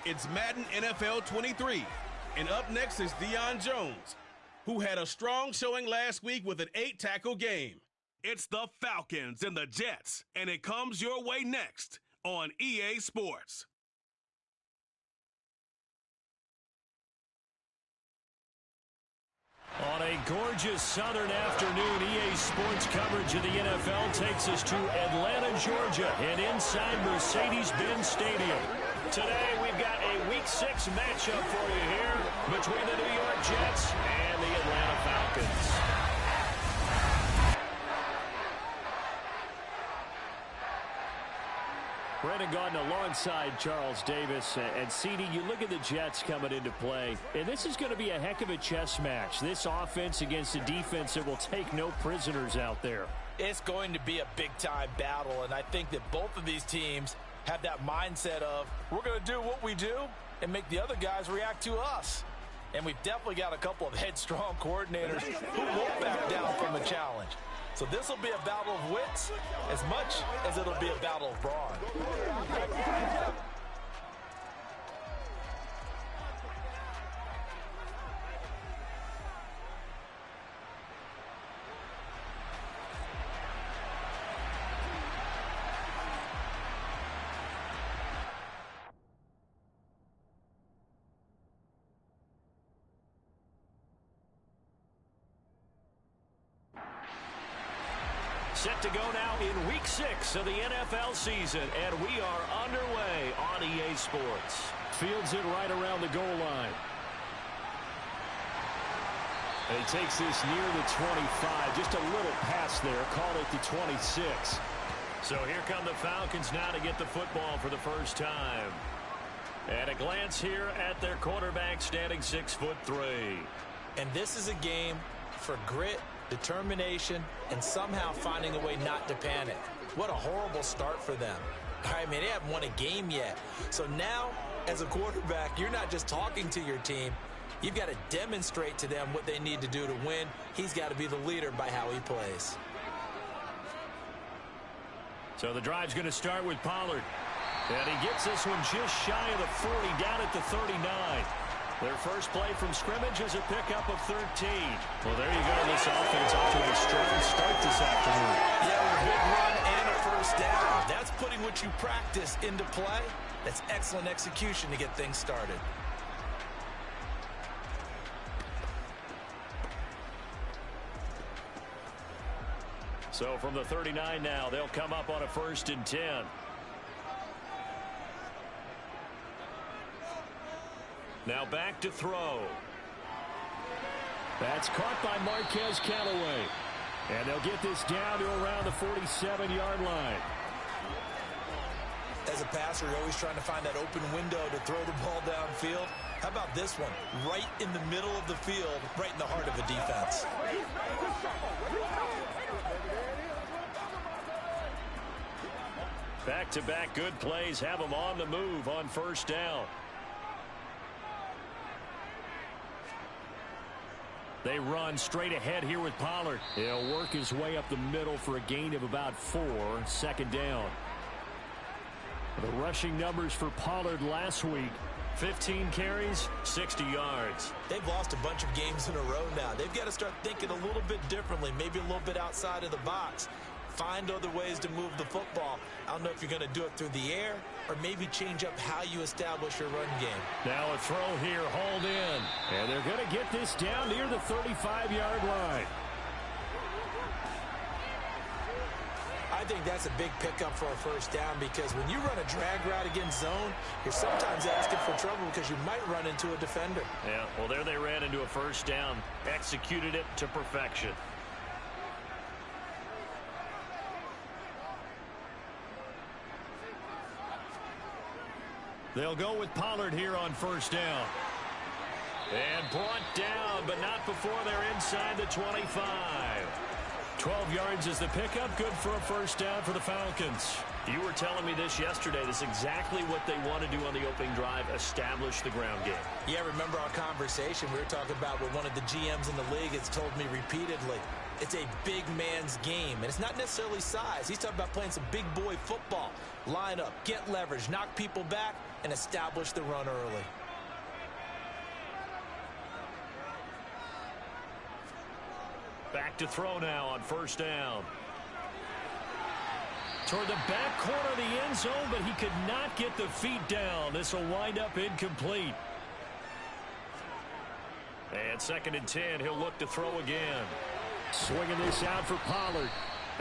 It's Madden NFL 23, and up next is Deion Jones, who had a strong showing last week with an 8-tackle game. It's the Falcons and the Jets, and it comes your way next on EA Sports. On a gorgeous southern afternoon, EA Sports coverage of the NFL takes us to Atlanta, Georgia, and inside Mercedes-Benz Stadium. Today, we've got a Week 6 matchup for you here between the New York Jets and the Atlanta Falcons. Brandon Gaudin alongside Charles Davis. And CD, you look at the Jets coming into play, and this is going to be a heck of a chess match. This offense against a defense that will take no prisoners out there. It's going to be a big-time battle, and I think that both of these teams have that mindset of, we're going to do what we do and make the other guys react to us. And we've definitely got a couple of headstrong coordinators who won't back down from a challenge. So this will be a battle of wits as much as it'll be a battle of brawn. Set to go now in Week 6 of the NFL season, and we are underway on EA Sports. Fields it right around the goal line. And he takes this near the 25, just a little pass there, call it the 26. So here come the Falcons now to get the football for the first time. And a glance here at their quarterback standing 6'3". And this is a game for grit, determination, and somehow finding a way not to panic. What a horrible start for them. I mean, they haven't won a game yet. So now, as a quarterback, you're not just talking to your team. You've got to demonstrate to them what they need to do to win. He's got to be the leader by how he plays. So the drive's going to start with Pollard. And he gets this one just shy of the 40, down at the 39. Their first play from scrimmage is a pickup of 13. Well, there you go. This offense off to a strong start this afternoon. Yeah, a big run and a first down. That's putting what you practice into play. That's excellent execution to get things started. So from the 39 now, they'll come up on a 1st and 10. Now back to throw. That's caught by Marquez Callaway. And they'll get this down to around the 47-yard line. As a passer, you're always trying to find that open window to throw the ball downfield. How about this one? Right in the middle of the field, right in the heart of a defense. Back-to-back good plays have them on the move on 1st down. They run straight ahead here with Pollard. He'll work his way up the middle for a gain of about 4, 2nd down. The rushing numbers for Pollard last week, 15 carries, 60 yards. They've lost a bunch of games in a row now. They've got to start thinking a little bit differently, maybe a little bit outside of the box. Find other ways to move the football. I don't know if you're going to do it through the air or maybe change up how you establish your run game. Now a throw here, hauled in. And they're going to get this down near the 35-yard line. I think that's a big pickup for a 1st down because when you run a drag route against zone, you're sometimes asking for trouble because you might run into a defender. Yeah, well, there they ran into a 1st down. Executed it to perfection. They'll go with Pollard here on 1st down. And brought down, but not before they're inside the 25. 12 yards is the pickup. Good for a first down for the Falcons. You were telling me this yesterday. This is exactly what they want to do on the opening drive, establish the ground game. Yeah, remember our conversation? We were talking about what one of the GMs in the league has told me repeatedly. It's a big man's game, and it's not necessarily size. He's talking about playing some big boy football. Line up, get leverage, knock people back, and establish the run early. Back to throw now on first down. Toward the back corner of the end zone, but he could not get the feet down. This will wind up incomplete. And 2nd and 10, he'll look to throw again. Swinging this out for Pollard.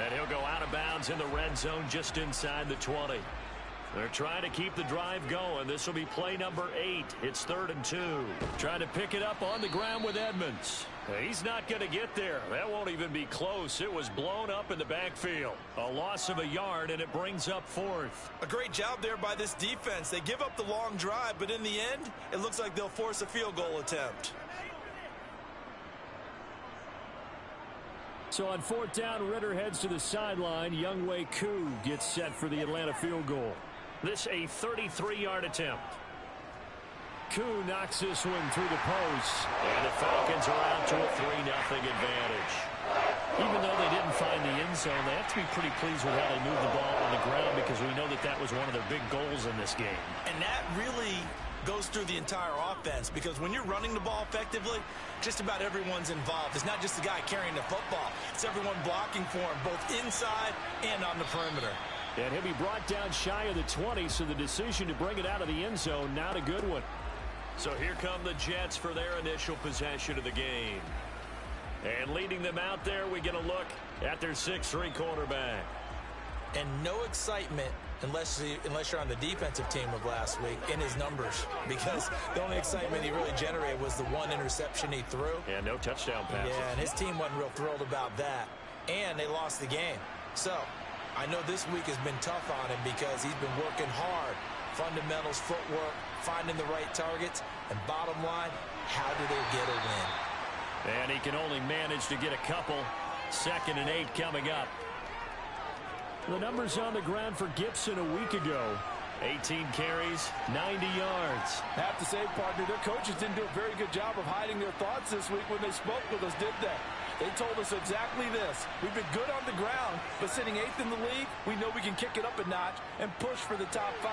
And he'll go out of bounds in the red zone just inside the 20. They're trying to keep the drive going. This will be play number 8. It's 3rd and 2. Trying to pick it up on the ground with Edmonds. He's not going to get there. That won't even be close. It was blown up in the backfield. A loss of a yard, and it brings up 4th. A great job there by this defense. They give up the long drive, but in the end, it looks like they'll force a field goal attempt. So on 4th down, Ritter heads to the sideline. Younghoe Koo gets set for the Atlanta field goal. This a 33-yard attempt. Koo knocks this one through the post. And the Falcons are out to a 3-0 advantage. Even though they didn't find the end zone, they have to be pretty pleased with how they moved the ball on the ground, because we know that that was one of their big goals in this game. And that really goes through the entire offense, because when you're running the ball effectively, just about everyone's involved. It's not just the guy carrying the football. It's everyone blocking for him, both inside and on the perimeter. And he'll be brought down shy of the 20, so the decision to bring it out of the end zone, not a good one. So here come the Jets for their initial possession of the game. And leading them out there, we get a look at their 6'3" quarterback. And no excitement unless you're on the defensive team of last week in his numbers, because the only excitement he really generated was the one interception he threw. Yeah, no touchdown passes. Yeah, and his team wasn't real thrilled about that. And they lost the game. So I know this week has been tough on him because he's been working hard. Fundamentals, footwork, finding the right targets, and bottom line, how do they get a win? And he can only manage to get a couple. 2nd and 8 coming up. The numbers on the ground for Gibson a week ago. 18 carries, 90 yards. I have to say, partner, their coaches didn't do a very good job of hiding their thoughts this week when they spoke with us, did they? They told us exactly this. We've been good on the ground, but sitting 8th in the league, we know we can kick it up a notch and push for the top 5.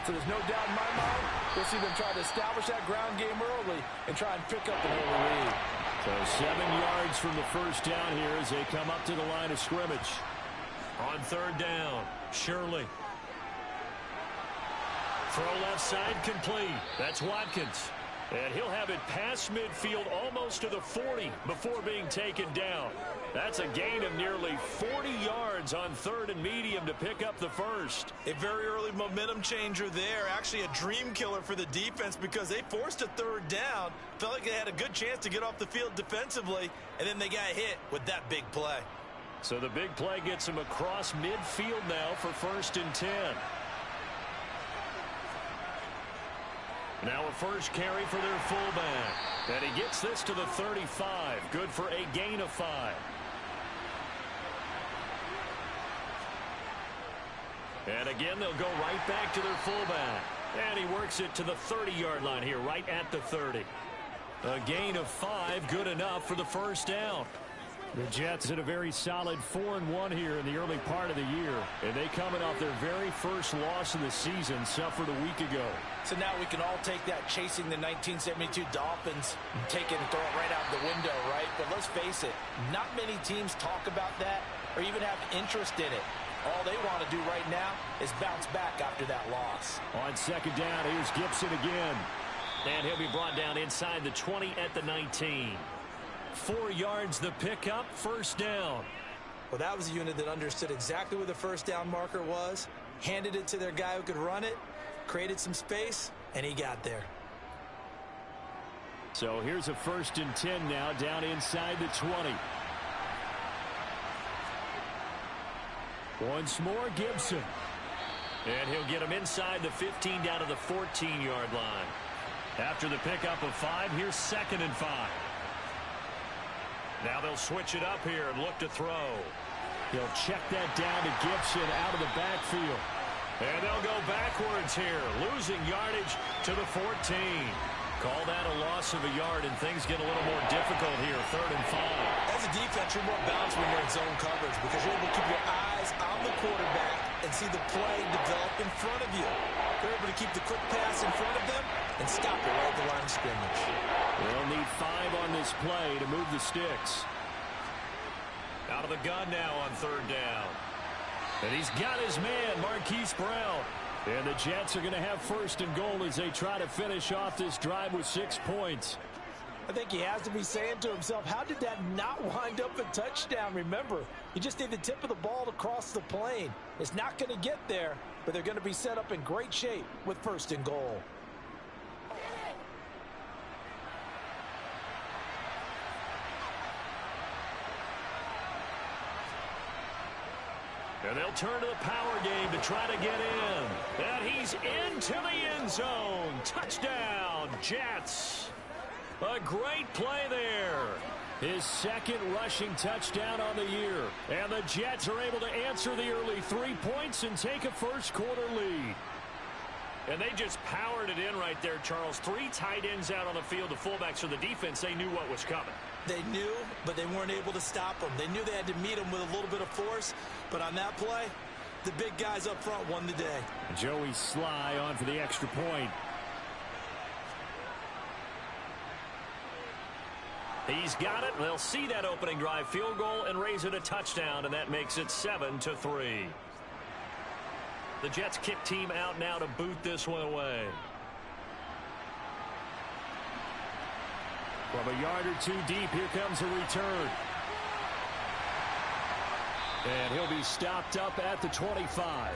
So there's no doubt in my mind, we'll see them try to establish that ground game early and try and pick up an early lead. So 7 yards from the first down here as they come up to the line of scrimmage. On 3rd down, Shirley. Throw left side complete. That's Watkins. And he'll have it past midfield almost to the 40 before being taken down. That's a gain of nearly 40 yards on 3rd and medium to pick up the first. A very early momentum changer there. Actually a dream killer for the defense because they forced a 3rd down. Felt like they had a good chance to get off the field defensively, and then they got hit with that big play. So the big play gets him across midfield now for 1st and 10. Now a first carry for their fullback. And he gets this to the 35. Good for a gain of 5. And again, they'll go right back to their fullback. And he works it to the 30-yard line here, right at the 30. A gain of 5, good enough for the first down. The Jets had a very solid 4-1 here in the early part of the year. And they coming off their very first loss of the season, suffered a week ago. So now we can all take that chasing the 1972 Dolphins and take it and throw it right out the window, right? But let's face it, not many teams talk about that or even have interest in it. All they want to do right now is bounce back after that loss. On 2nd down, here's Gibson again. And he'll be brought down inside the 20 at the 19. 4 yards the pickup, first down. Well, that was a unit that understood exactly where the first down marker was, handed it to their guy who could run it, created some space, and he got there. So here's a 1st and 10 now, down inside the 20. Once more, Gibson. And he'll get him inside the 15 down to the 14-yard line. After the pickup of 5, here's 2nd and 5. Now they'll switch it up here and look to throw. He'll check that down to Gibson out of the backfield. And they'll go backwards here, losing yardage to the 14. Call that a loss of a yard, and things get a little more difficult here, 3rd and 5. As a defense, you're more balanced when you're in zone coverage because you're able to keep your eyes on the quarterback and see the play develop in front of you. They're able to keep the quick pass in front of them and stop it right at the line of scrimmage. They'll need 5 on this play to move the sticks. Out of the gun now on 3rd down. And he's got his man, Marquise Brown. And the Jets are going to have 1st and goal as they try to finish off this drive with 6 points. I think he has to be saying to himself, how did that not wind up a touchdown? Remember, you just need the tip of the ball to cross the plane. It's not going to get there, but they're going to be set up in great shape with 1st and goal. And they'll turn to the power game to try to get in. And he's into the end zone. Touchdown, Jets. A great play there. His 2nd rushing touchdown on the year. And the Jets are able to answer the early 3 points and take a 1st quarter lead. And they just powered it in right there, Charles. 3 tight ends out on the field. The fullbacks for the defense, they knew what was coming. They knew, but they weren't able to stop them. They knew they had to meet them with a little bit of force. But on that play, the big guys up front won the day. Joey Sly on for the extra point. He's got it. They'll see that opening drive field goal and raise it a touchdown, and that makes it 7-3. The Jets kick team out now to boot this one away. From a yard or 2 deep, here comes a return. And he'll be stopped up at the 25.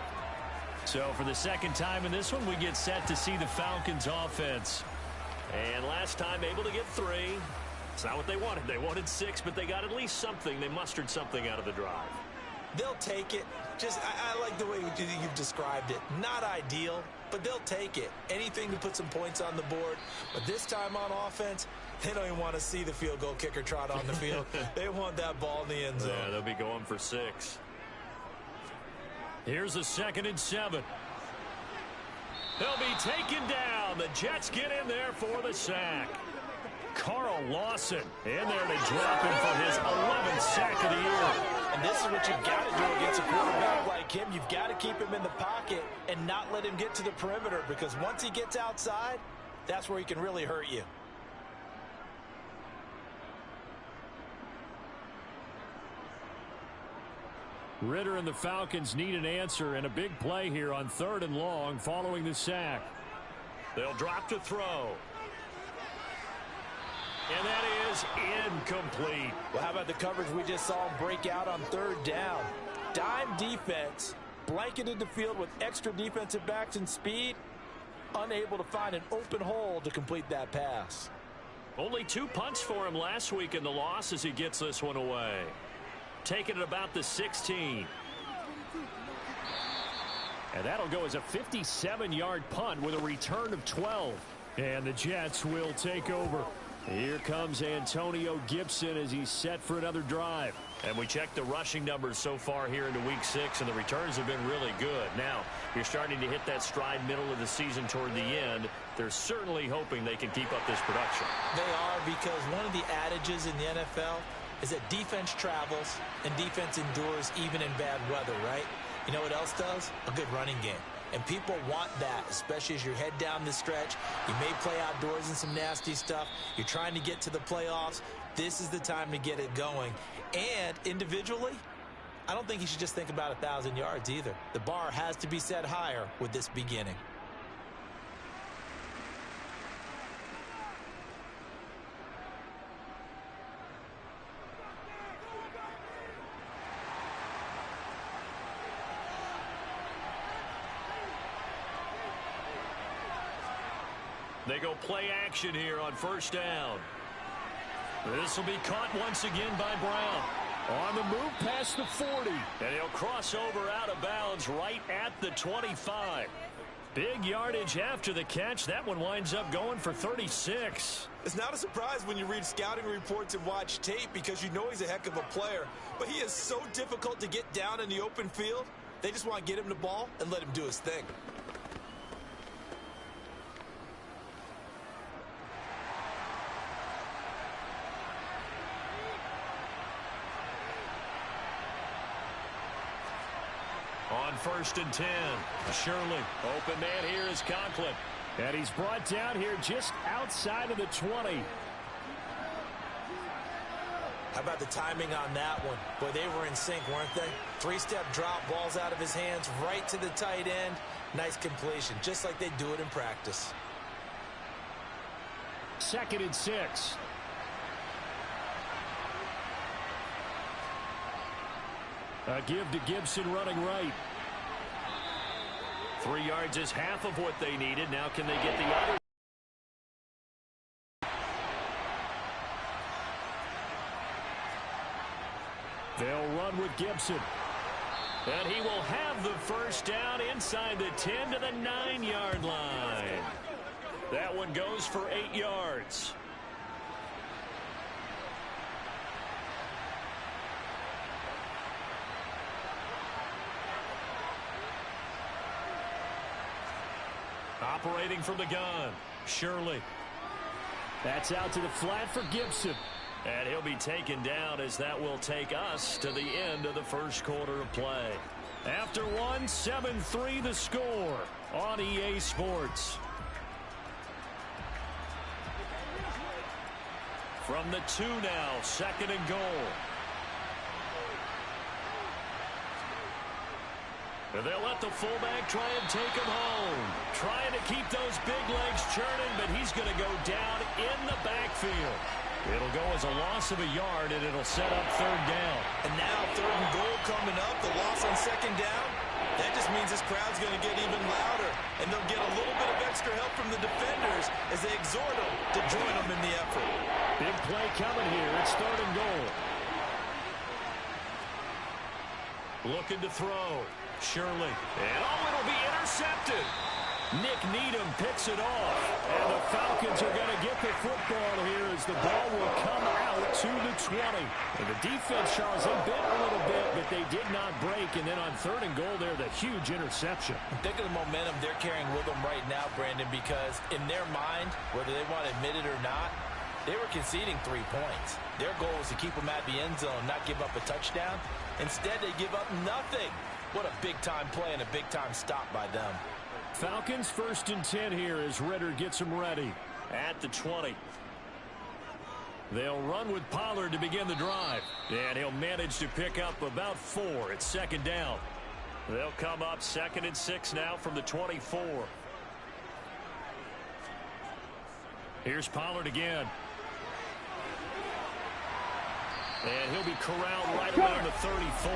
So for the 2nd time in this one, we get set to see the Falcons offense. And last time able to get 3. It's not what they wanted. They wanted 6, but they got at least something. They mustered something out of the drive. They'll take it. Just, I like the way you've described it. Not ideal, but they'll take it. Anything to put some points on the board. But this time on offense, they don't even want to see the field goal kicker trot on the field. They want that ball in the end zone. Yeah, they'll be going for 6. Here's a 2nd and 7. They'll be taken down. The Jets get in there for the sack. Carl Lawson in there to drop him for his 11th sack of the year. And this is what you've got to do against a quarterback like him. You've got to keep him in the pocket and not let him get to the perimeter, because once he gets outside, that's where he can really hurt you. Ritter and the Falcons need an answer, and a big play here on 3rd and long following the sack. They'll drop to throw. And that is incomplete. Well, how about the coverage we just saw him break out on 3rd down? Dime defense, blanketed the field with extra defensive backs and speed, unable to find an open hole to complete that pass. Only 2 punts for him last week in the loss as he gets this one away. Taking it about the 16. And that'll go as a 57-yard punt with a return of 12. And the Jets will take over. Here comes Antonio Gibson as he's set for another drive. And we checked the rushing numbers so far here into week 6, and the returns have been really good. Now, you're starting to hit that stride middle of the season toward the end. They're certainly hoping they can keep up this production. They are, because one of the adages in the NFL is that defense travels and defense endures even in bad weather, right? You know what else does? A good running game. And people want that, especially as you head down the stretch. You may play outdoors in some nasty stuff. You're trying to get to the playoffs. This is the time to get it going. And individually, I don't think you should just think about 1,000 yards either. The bar has to be set higher with this beginning. They go play action here on 1st down. This will be caught once again by Brown. On the move past the 40. And he'll cross over out of bounds right at the 25. Big yardage after the catch. That one winds up going for 36. It's not a surprise when you read scouting reports and watch tape because you know he's a heck of a player. But he is so difficult to get down in the open field. They just want to get him the ball and let him do his thing. On 1st and 10, Shirley. Open man here is Conklin. And he's brought down here just outside of the 20. How about the timing on that one? Boy, they were in sync, weren't they? 3-step drop, balls out of his hands, right to the tight end. Nice completion, just like they do it in practice. 2nd and 6. A give to Gibson running right. 3 yards is half of what they needed. Now can they get the other? They'll run with Gibson. And he will have the first down inside the 10 to the 9-yard line. That one goes for 8 yards. Operating from the gun, Shirley. That's out to the flat for Gibson. And he'll be taken down as that will take us to the end of the first quarter of play. After one, 7-3 the score on EA Sports. From the 2 now, 2nd and goal. They'll let the fullback try and take him home. Trying to keep those big legs churning, but he's going to go down in the backfield. It'll go as a loss of a yard, and it'll set up 3rd down. And now 3rd and goal coming up. The loss on 2nd down. That just means this crowd's going to get even louder. And they'll get a little bit of extra help from the defenders as they exhort them to join them in the effort. Big play coming here. It's 3rd and goal. Looking to throw. Shirley. And it'll be intercepted. Nick Needham picks it off. And the Falcons are going to get the football here as the ball will come out to the 20. And the defense, Charles, they bit a little bit, but they did not break. And then on 3rd and goal there, the huge interception. Think of the momentum they're carrying with them right now, Brandon, because in their mind, whether they want to admit it or not, they were conceding 3 points. Their goal was to keep them at the end zone, not give up a touchdown. Instead, they give up nothing. What a big-time play and a big-time stop by them. Falcons 1st and 10 here as Ritter gets them ready at the 20. They'll run with Pollard to begin the drive. And he'll manage to pick up about 4 at 2nd down. They'll come up 2nd and 6 now from the 24. Here's Pollard again. And he'll be corralled right around the 34.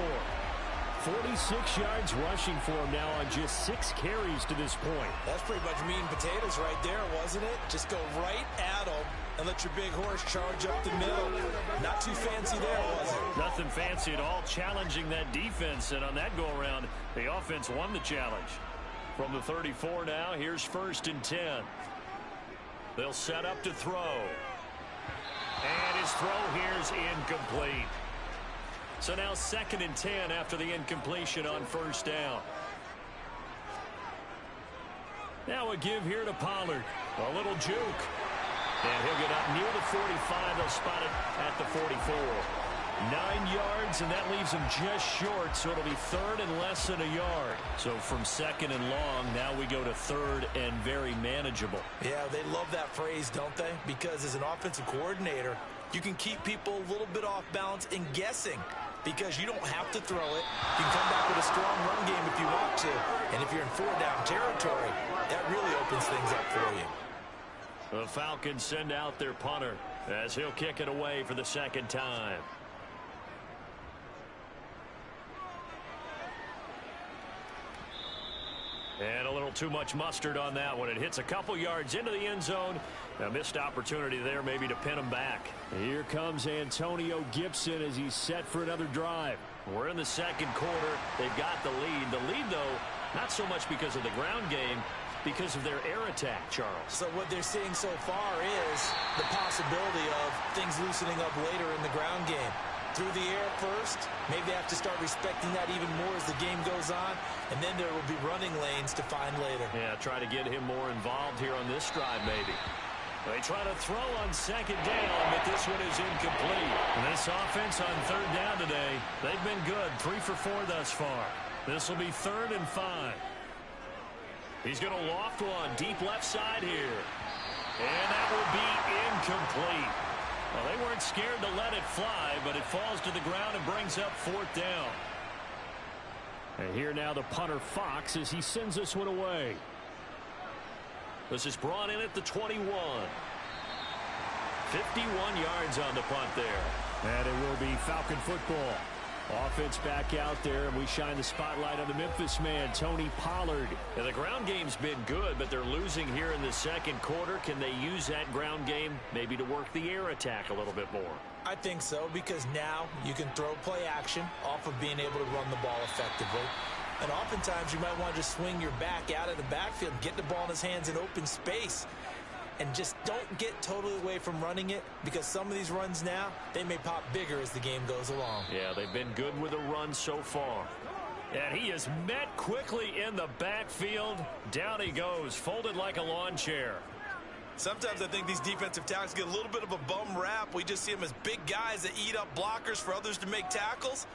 46 yards rushing for him now on just 6 carries to this point. That's pretty much meat and potatoes right there, wasn't it? Just go right at them and let your big horse charge up the middle. Not too fancy there, was it? Nothing fancy at all, challenging that defense. And on that go-around, the offense won the challenge. From the 34 now, here's 1st and 10. They'll set up to throw. And his throw here's incomplete. So now 2nd and 10 after the incompletion on 1st down. Now a give here to Pollard. A little juke. And he'll get up near the 45. They'll spot it at the 44. 9 yards, and that leaves him just short, so it'll be 3rd and less than a yard. So from 2nd and long, now we go to 3rd and very manageable. Yeah, they love that phrase, don't they? Because as an offensive coordinator, you can keep people a little bit off balance and guessing because you don't have to throw it. You can come back with a strong run game if you want to. And if you're in 4-down territory, that really opens things up for you. The Falcons send out their punter as he'll kick it away for the 2nd time. And a little too much mustard on that one. It hits a couple yards into the end zone. A missed opportunity there maybe to pin him back. Here comes Antonio Gibson as he's set for another drive. We're in the 2nd quarter. They've got the lead. The lead, though, not so much because of the ground game, because of their air attack, Charles. So what they're seeing so far is the possibility of things loosening up later in the ground game. Through the air first, maybe they have to start respecting that even more as the game goes on, and then there will be running lanes to find later. Yeah, try to get him more involved here on this drive, maybe. They try to throw on second down, but this one is incomplete. And this offense on third down today, they've been good, 3 for 4 thus far. This will be 3rd and 5. He's going to loft one deep left side here. And that will be incomplete. Well, they weren't scared to let it fly, but it falls to the ground and brings up 4th down. And here now the punter Fox as he sends this one away. This is brought in at the 21. 51 yards on the punt there. And it will be Falcon football. Offense back out there, and we shine the spotlight on the Memphis man, Tony Pollard. And the ground game's been good, but they're losing here in the second quarter. Can they use that ground game maybe to work the air attack a little bit more? I think so, because now you can throw play action off of being able to run the ball effectively. And oftentimes you might want to just swing your back out of the backfield, get the ball in his hands in open space, and just don't get totally away from running it, because some of these runs now, they may pop bigger as the game goes along. Yeah, they've been good with a run so far. And he is met quickly in the backfield. Down he goes, folded like a lawn chair. Sometimes I think these defensive tackles get a little bit of a bum rap. We just see them as big guys that eat up blockers for others to make tackles.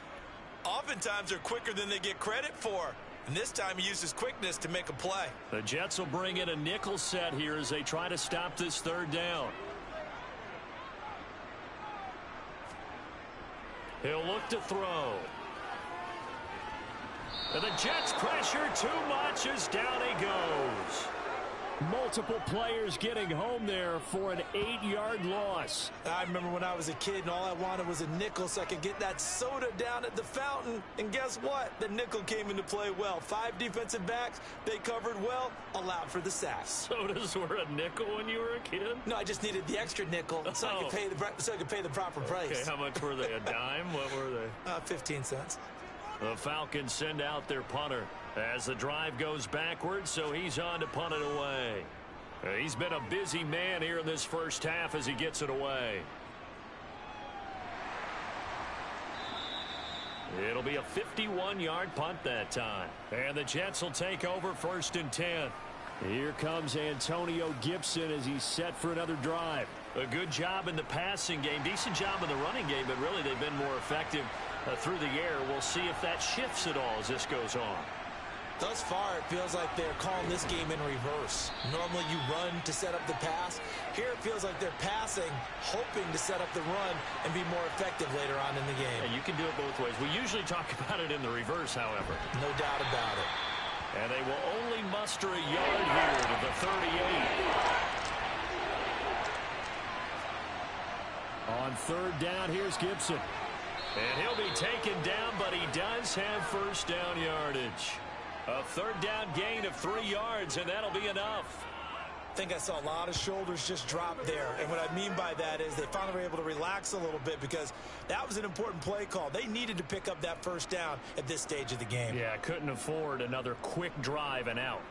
Oftentimes they're quicker than they get credit for. And this time he uses quickness to make a play. The Jets will bring in a nickel set here as they try to stop this 3rd down. He'll look to throw. And the Jets pressure too much as down he goes. Multiple players getting home there for an 8-yard loss. I remember when I was a kid and all I wanted was a nickel so I could get that soda down at the fountain. And guess what? The nickel came into play well. 5 defensive backs, they covered well, allowed for the sacks. Sodas were a nickel when you were a kid? No, I just needed the extra nickel so I could pay the proper price. Okay, how much were they? A dime? What were they? 15 cents. The Falcons send out their punter as the drive goes backwards, so he's on to punt it away. He's been a busy man here in this first half as he gets it away. It'll be a 51-yard punt that time. And the Jets will take over 1st and 10. Here comes Antonio Gibson as he's set for another drive. A good job in the passing game, decent job in the running game, but really they've been more effective through the air. We'll see if that shifts at all as this goes on. Thus far, it feels like they're calling this game in reverse. Normally you run to set up the pass. Here it feels like they're passing, hoping to set up the run and be more effective later on in the game. And you can do it both ways. We usually talk about it in the reverse, however. No doubt about it. And they will only muster a yard here to the 38. On 3rd down, here's Gibson. And he'll be taken down, but he does have 1st down yardage. A 3rd down gain of 3 yards, and that'll be enough. I think I saw a lot of shoulders just drop there. And what I mean by that is they finally were able to relax a little bit because that was an important play call. They needed to pick up that 1st down at this stage of the game. Yeah, couldn't afford another quick drive and out.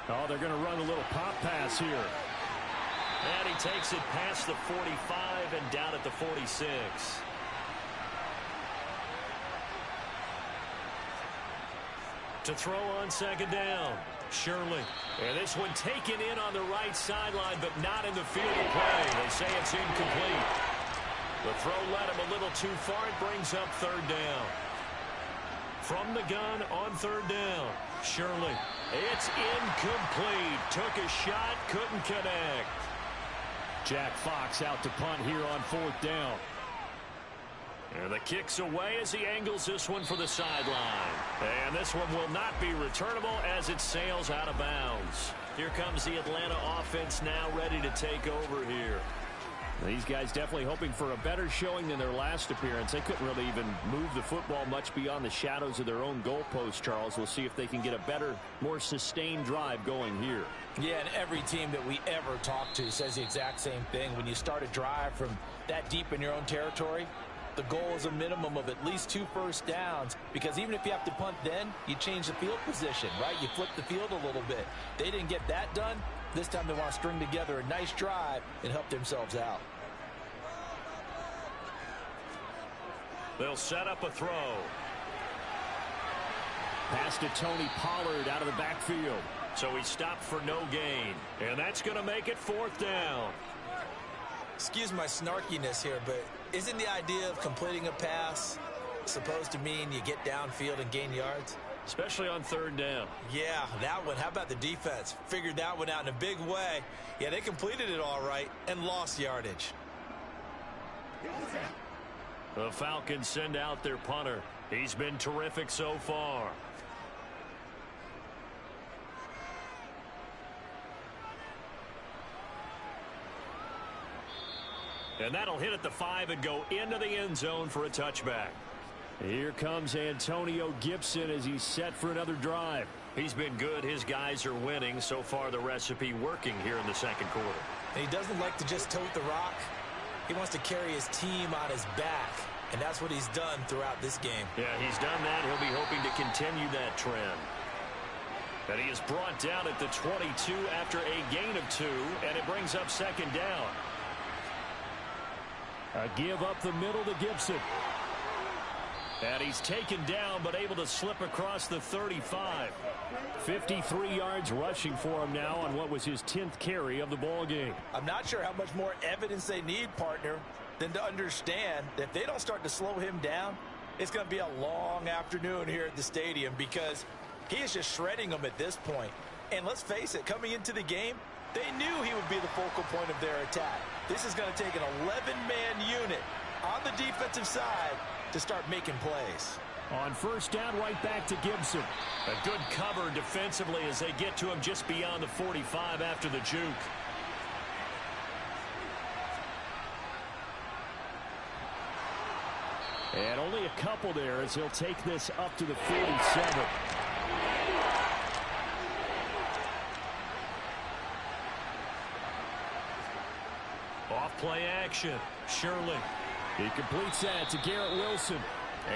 Oh, they're going to run a little pop pass here. And he takes it past the 45 and down at the 46. To throw on 2nd down, Shirley. And this one taken in on the right sideline, but not in the field of play. They say it's incomplete. The throw led him a little too far. It brings up 3rd down. From the gun on 3rd down, Shirley. It's incomplete. Took a shot, couldn't connect. Jack Fox out to punt here on 4th down. And the kick's away as he angles this one for the sideline. And this one will not be returnable as it sails out of bounds. Here comes the Atlanta offense now ready to take over here. These guys definitely hoping for a better showing than their last appearance. They couldn't really even move the football much beyond the shadows of their own goalpost, Charles. We'll see if they can get a better, more sustained drive going here. Yeah, and every team that we ever talk to says the exact same thing. When you start a drive from that deep in your own territory, the goal is a minimum of at least 2 first downs, because even if you have to punt then, you change the field position, right? You flip the field a little bit. They didn't get that done. This time they want to string together a nice drive and help themselves out. They'll set up a throw. Pass to Tony Pollard out of the backfield. So he stopped for no gain. And that's going to make it 4th down. Excuse my snarkiness here, but isn't the idea of completing a pass supposed to mean you get downfield and gain yards? Especially on 3rd down. Yeah, that one. How about the defense? Figured that one out in a big way. Yeah, they completed it all right and lost yardage. The Falcons send out their punter. He's been terrific so far. And that'll hit at the 5 and go into the end zone for a touchback. Here comes Antonio Gibson as he's set for another drive. He's been good. His guys are winning. So far, the recipe working here in the 2nd quarter. And he doesn't like to just tote the rock. He wants to carry his team on his back. And that's what he's done throughout this game. Yeah, he's done that. He'll be hoping to continue that trend. And he is brought down at the 22 after a gain of 2. And it brings up 2nd down. A give up the middle to Gibson. And he's taken down, but able to slip across the 35. 53 yards rushing for him now on what was his 10th carry of the ball game. I'm not sure how much more evidence they need, partner, than to understand that if they don't start to slow him down, it's going to be a long afternoon here at the stadium, because he is just shredding them at this point. And let's face it, coming into the game, they knew he would be the focal point of their attack. This is going to take an 11-man unit on the defensive side to start making plays. On 1st down, right back to Gibson. A good cover defensively as they get to him just beyond the 45 after the juke. And only a couple there as he'll take this up to the 47. Off play action. Shirley. He completes that to Garrett Wilson.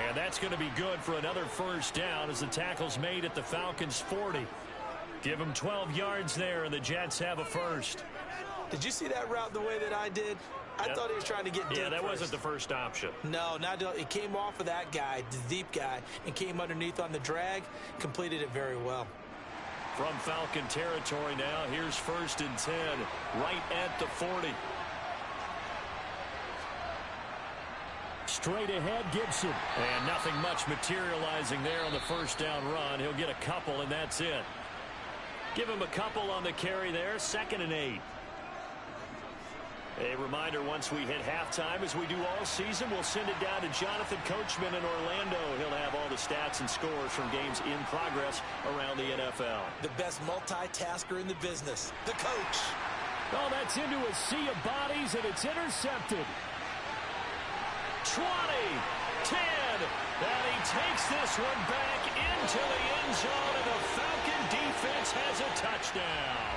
And that's going to be good for another 1st down as the tackle's made at the Falcons' 40. Give him 12 yards there, and the Jets have a 1st. Did you see that route the way that I did? I thought he was trying to get deep. Yeah, that wasn't the first option. No, it came off of that guy, the deep guy, and came underneath on the drag. Completed it very well. From Falcon territory now, here's 1st and 10, right at the 40. Straight ahead, Gibson. And nothing much materializing there on the 1st down run. He'll get a couple, and that's it. Give him a couple on the carry there, 2nd and 8. A reminder, once we hit halftime, as we do all season, we'll send it down to Jonathan Coachman in Orlando. He'll have all the stats and scores from games in progress around the NFL. The best multitasker in the business, the coach. Oh, that's into a sea of bodies, and it's intercepted. 20, 10, and he takes this one back into the end zone, and the Falcon defense has a touchdown.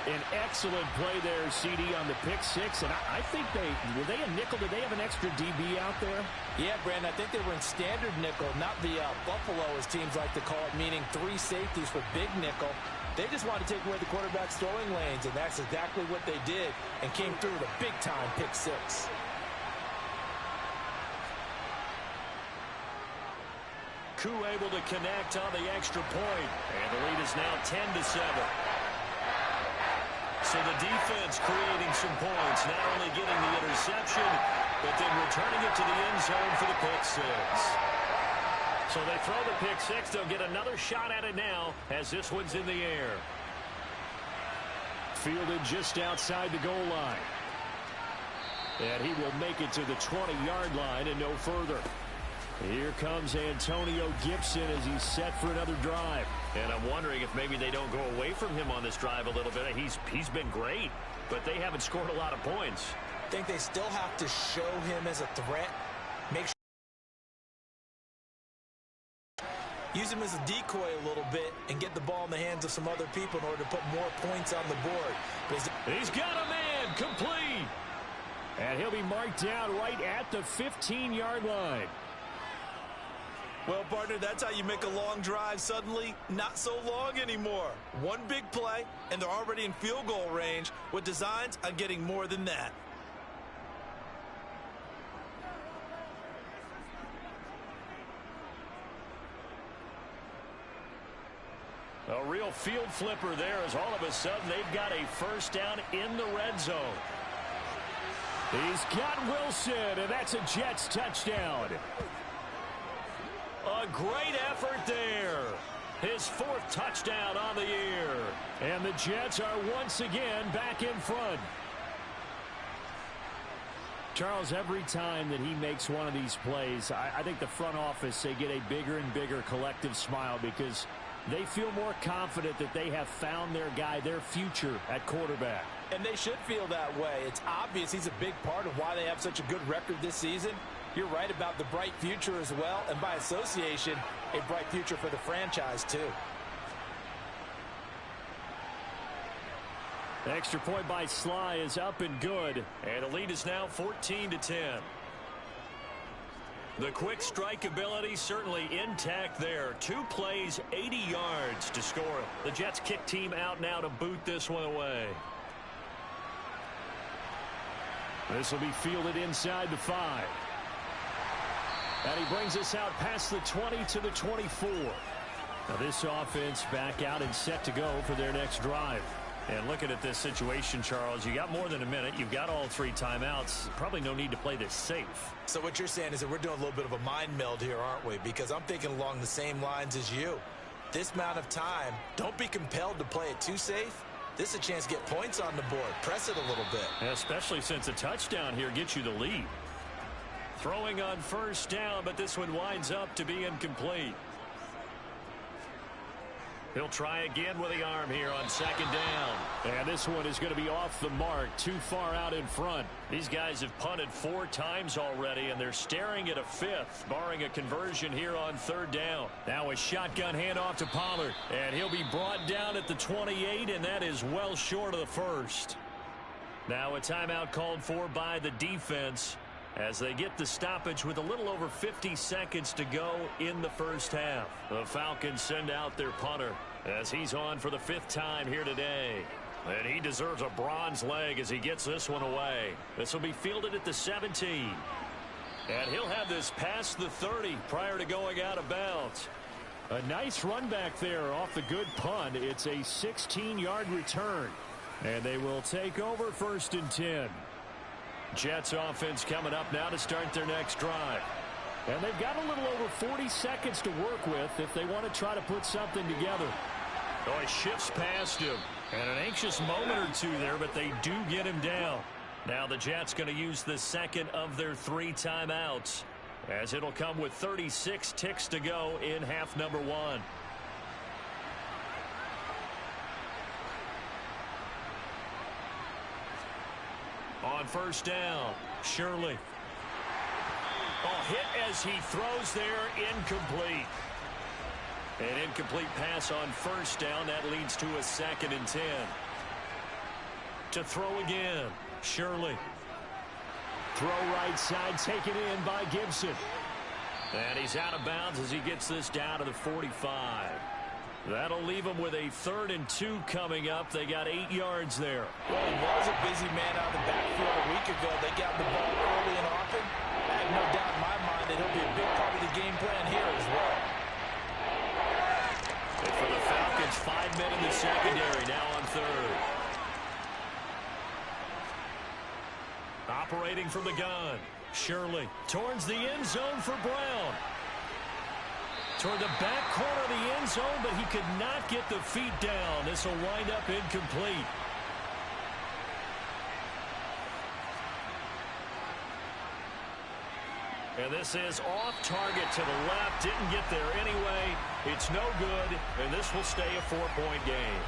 An excellent play there, CD, on the pick 6, and I think were they a nickel? Did they have an extra DB out there? Yeah, Brandon, I think they were in standard nickel, not the Buffalo, as teams like to call it, meaning 3 safeties for big nickel. They just wanted to take away the quarterback's throwing lanes, and that's exactly what they did, and came through with a big-time pick 6. Koo able to connect on the extra point, and the lead is now 10-7. So the defense creating some points, not only getting the interception, but then returning it to the end zone for the pick 6. So they throw the pick 6. They'll get another shot at it now as this one's in the air. Fielded just outside the goal line. And he will make it to the 20-yard line and no further. Here comes Antonio Gibson as he's set for another drive. And I'm wondering if maybe they don't go away from him on this drive a little bit. He's been great, but they haven't scored a lot of points. I think they still have to show him as a threat. Make sure use him as a decoy a little bit and get the ball in the hands of some other people in order to put more points on the board. He's got a man complete. And he'll be marked down right at the 15-yard line. Well, partner, that's how you make a long drive suddenly not so long anymore. One big play, and they're already in field goal range with designs on getting more than that. A real field flipper there as all of a sudden they've got a first down in the red zone. He's got Wilson, and that's a Jets touchdown. A great effort there. His fourth touchdown on the year. And the Jets are once again back in front. Charles, every time that he makes one of these plays, I think the front office, they get a bigger and bigger collective smile because they feel more confident that they have found their guy, their future at quarterback. And they should feel that way. It's obvious he's a big part of why they have such a good record this season. You're right about the bright future as well, and by association, a bright future for the franchise too. The extra point by Sly is up and good, and the lead is now 14-10. The quick strike ability certainly intact there. 2 plays, 80 yards to score. The Jets kick team out now to boot this one away. This will be fielded inside the 5. And he brings us out past the 20 to the 24. Now this offense back out and set to go for their next drive. And looking at this situation, Charles, you got more than a minute. You've got all 3 timeouts. Probably no need to play this safe. So what you're saying is that we're doing a little bit of a mind meld here, aren't we? Because I'm thinking along the same lines as you. This amount of time, don't be compelled to play it too safe. This is a chance to get points on the board. Press it a little bit. Especially since a touchdown here gets you the lead. Throwing on first down, but this one winds up to be incomplete. He'll try again with the arm here on second down. And this one is going to be off the mark, too far out in front. These guys have punted 4 times already, and they're staring at a 5th, barring a conversion here on third down. Now a shotgun handoff to Pollard. And he'll be brought down at the 28, and that is well short of the first. Now a timeout called for by the defense as they get the stoppage with a little over 50 seconds to go in the first half. The Falcons send out their punter as he's on for the 5th time here today. And he deserves a bronze leg as he gets this one away. This will be fielded at the 17. And he'll have this past the 30 prior to going out of bounds. A nice run back there off the good punt. It's a 16-yard return. And they will take over 1st and 10. Jets offense coming up now to start their next drive. And they've got a little over 40 seconds to work with if they want to try to put something together. Oh, he shifts past him. And an anxious moment or two there, but they do get him down. Now the Jets going to use the second of their 3 timeouts, as it'll come with 36 ticks to go in half number 1. On first down, Shirley. Oh, hit as he throws there, incomplete. An incomplete pass on first down. That leads to a 2nd and 10. To throw again, Shirley. Throw right side, taken in by Gibson. And he's out of bounds as he gets this down to the 45. That'll leave them with a 3rd and 2 coming up. They got 8 yards there. Well, he was a busy man out of the backfield a week ago. They got the ball early and often. I have no doubt in my mind that he'll be a big part of the game plan here as well. And for the Falcons, 5 men in the secondary, now on 3rd. Operating from the gun, Shirley towards the end zone for Brown. Toward the back corner of the end zone, but he could not get the feet down. This will wind up incomplete. And this is off target to the left. Didn't get there anyway. It's no good, and this will stay a 4-point game.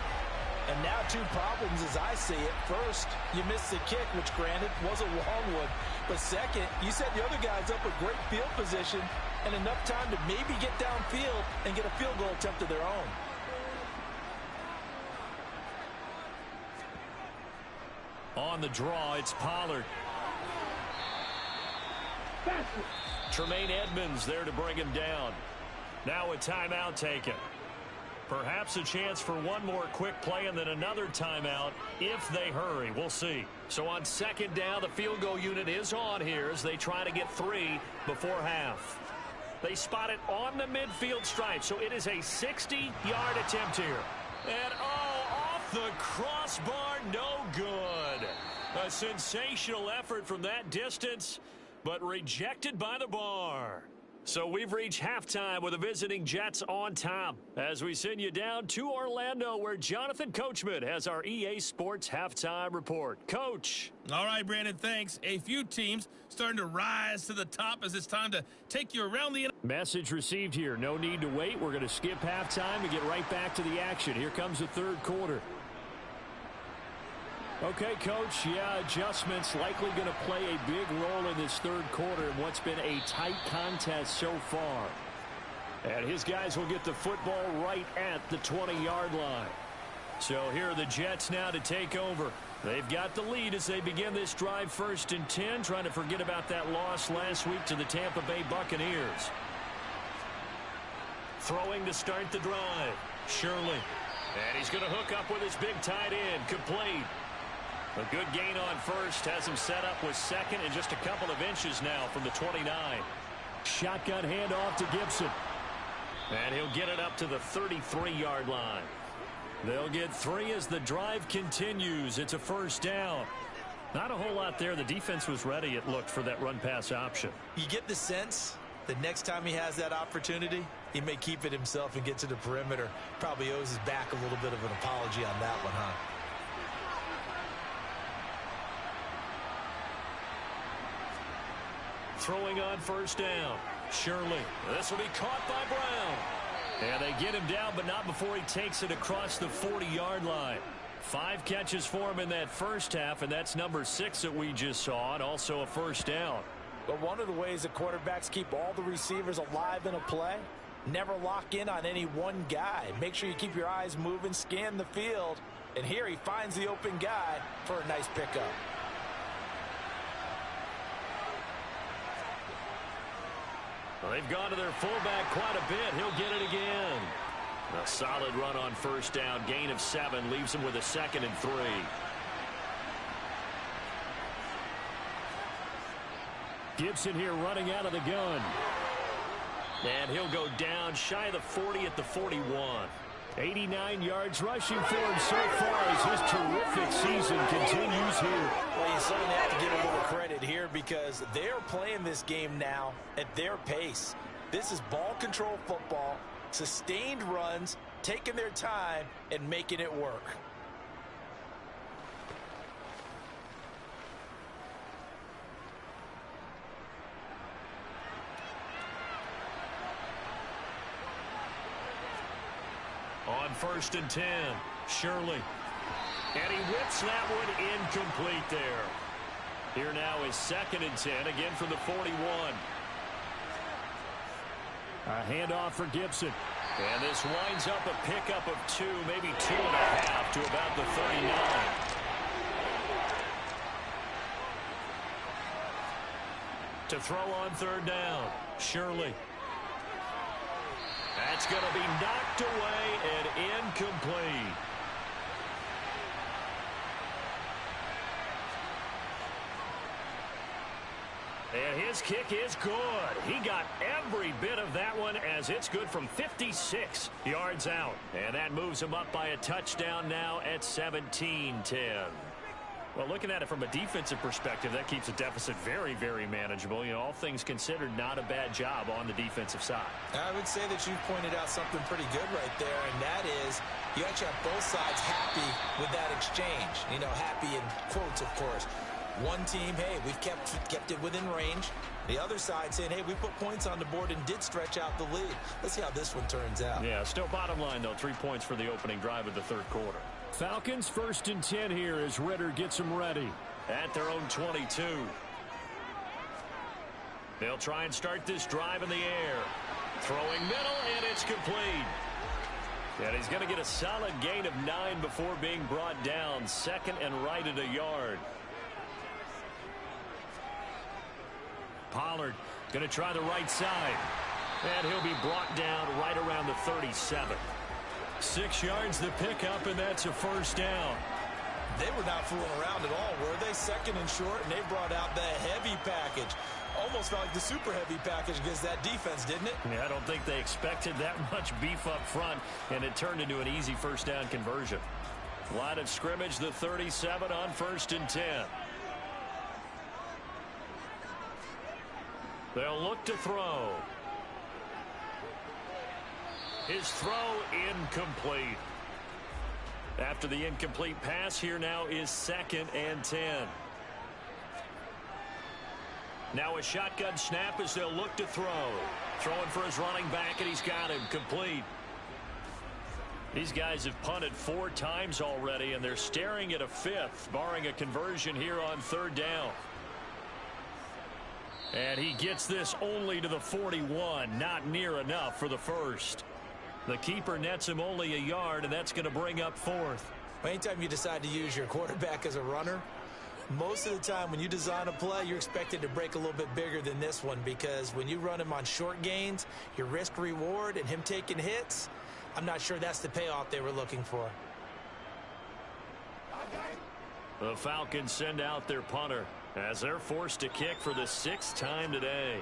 And now 2 problems as I see it. First, you missed the kick, which granted was a long one. But second, you set the other guys up with great field position and enough time to maybe get downfield and get a field goal attempt of their own. On the draw, it's Pollard. Tremaine Edmonds there to bring him down. Now a timeout taken. Perhaps a chance for one more quick play and then another timeout if they hurry. We'll see. So on second down, the field goal unit is on here as they try to get 3 before half. They spot it on the midfield stripe, so it is a 60-yard attempt here. And, off the crossbar, no good. A sensational effort from that distance, but rejected by the bar. So we've reached halftime with the visiting Jets on top as we send you down to Orlando where Jonathan Coachman has our EA Sports halftime report. Coach. All right, Brandon, thanks. A few teams starting to rise to the top as it's time to take you around the... Message received here. No need to wait. We're going to skip halftime and get right back to the action. Here comes the third quarter. Okay, Coach, adjustments likely going to play a big role in this third quarter in what's been a tight contest so far. And his guys will get the football right at the 20-yard line. So here are the Jets now to take over. They've got the lead as they begin this drive 1st and 10, trying to forget about that loss last week to the Tampa Bay Buccaneers. Throwing to start the drive, Shirley. And he's going to hook up with his big tight end, complete. A good gain on first, has him set up with second and just a couple of inches now from the 29. Shotgun handoff to Gibson. And he'll get it up to the 33-yard line. They'll get 3 as the drive continues. It's a first down. Not a whole lot there. The defense was ready, it looked, for that run-pass option. You get the sense that next time he has that opportunity, he may keep it himself and get to the perimeter. Probably owes his back a little bit of an apology on that one, huh? Throwing on first down. Shirley. This will be caught by Brown. And they get him down, but not before he takes it across the 40-yard line. 5 catches for him in that first half, and that's number 6 that we just saw, and also a first down. But one of the ways that quarterbacks keep all the receivers alive in a play, never lock in on any one guy. Make sure you keep your eyes moving, scan the field, and here he finds the open guy for a nice pickup. Well, they've gone to their fullback quite a bit. He'll get it again. A solid run on first down. Gain of 7 leaves him with a 2nd and 3. Gibson here running out of the gun. And he'll go down shy of the 40 at the 41. 89 yards rushing for him so far as his terrific season continues here. Well, you certainly have to give a little credit here because they're playing this game now at their pace. This is ball control football, sustained runs, taking their time and making it work. On 1st and 10, Shirley. And he whips that one incomplete there. Here now is 2nd and 10, again from the 41. A handoff for Gibson. And this winds up a pickup of 2, maybe 2.5 to about the 39. To throw on 3rd down, Shirley. That's going to be knocked away and incomplete. And his kick is good. He got every bit of that one as it's good from 56 yards out. And that moves him up by a touchdown now at 17-10. Well, looking at it from a defensive perspective, that keeps the deficit very, very manageable. You know, all things considered, not a bad job on the defensive side. I would say that you've pointed out something pretty good right there, and that is you actually have both sides happy with that exchange. You know, happy in quotes, of course. One team, hey, we've kept it within range. The other side saying, hey, we put points on the board and did stretch out the lead. Let's see how this one turns out. Yeah, still bottom line, though, 3 points for the opening drive of the third quarter. Falcons 1st and 10 here as Ritter gets them ready at their own 22. They'll try and start this drive in the air. Throwing middle, and it's complete. And he's going to get a solid gain of 9 before being brought down. 2nd and right at a yard. Pollard going to try the right side. And he'll be brought down right around the 37. 6 yards the pickup, and that's a first down. They were not fooling around at all, were they? 2nd and short, and they brought out the heavy package. Almost felt like the super heavy package against that defense, didn't it? Yeah, I don't think they expected that much beef up front, and it turned into an easy first down conversion. Line of scrimmage, the 37 on 1st and 10. They'll look to throw. His throw incomplete. After the incomplete pass, here now is 2nd and 10. Now a shotgun snap as they'll look to throw. Throwing for his running back, and he's got him complete. These guys have punted 4 times already, and they're staring at a 5th, barring a conversion here on 3rd down. And he gets this only to the 41, not near enough for the first. The keeper nets him only a yard, and that's going to bring up 4th. Anytime you decide to use your quarterback as a runner, most of the time when you design a play, you're expected to break a little bit bigger than this one, because when you run him on short gains, your risk-reward and him taking hits, I'm not sure that's the payoff they were looking for. The Falcons send out their punter as they're forced to kick for the 6th time today.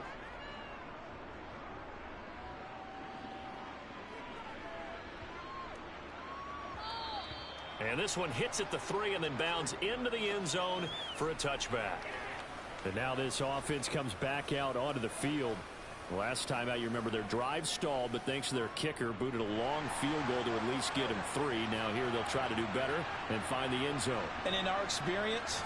And this one hits at the 3 and then bounds into the end zone for a touchback. And now this offense comes back out onto the field. Last time out, you remember their drive stalled, but thanks to their kicker, booted a long field goal to at least get him 3. Now here they'll try to do better and find the end zone. And in our experience,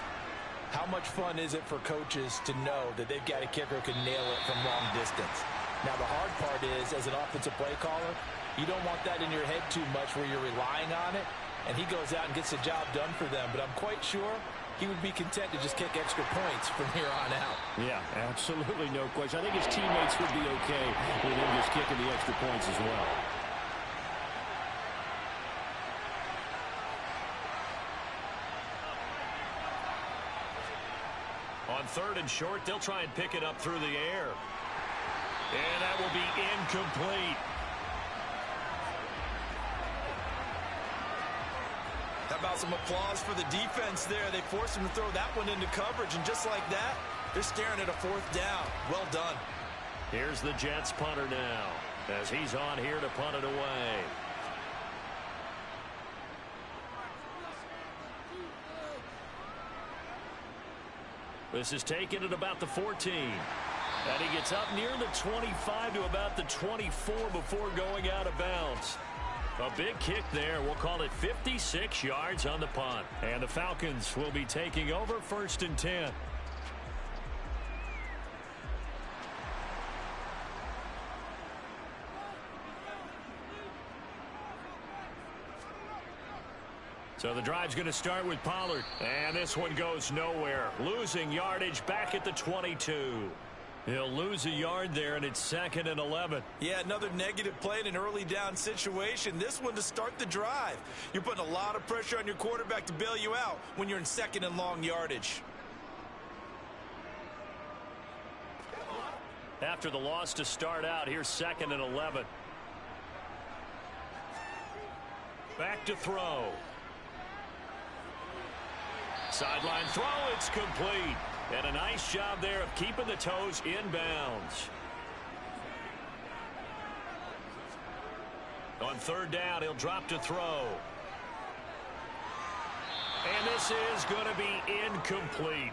how much fun is it for coaches to know that they've got a kicker who can nail it from long distance? Now the hard part is, as an offensive play caller, you don't want that in your head too much where you're relying on it, and he goes out and gets the job done for them. But I'm quite sure he would be content to just kick extra points from here on out. Yeah, absolutely no question. I think his teammates would be okay with him just kicking the extra points as well. On 3rd and short, they'll try and pick it up through the air. And that will be incomplete. How about some applause for the defense there? They forced him to throw that one into coverage, and just like that, they're staring at a 4th down. Well done. Here's the Jets punter now, as he's on here to punt it away. This is taken at about the 14. And he gets up near the 25 to about the 24 before going out of bounds. A big kick there. We'll call it 56 yards on the punt. And the Falcons will be taking over 1st and 10. So the drive's going to start with Pollard. And this one goes nowhere. Losing yardage back at the 22. He'll lose a yard there, and it's 2nd and 11. Yeah, another negative play in an early down situation. This one to start the drive. You're putting a lot of pressure on your quarterback to bail you out when you're in 2nd and long yardage. After the loss to start out, here's 2nd and 11. Back to throw. Sideline throw, it's complete. And a nice job there of keeping the toes inbounds. On 3rd down, he'll drop to throw. And this is going to be incomplete.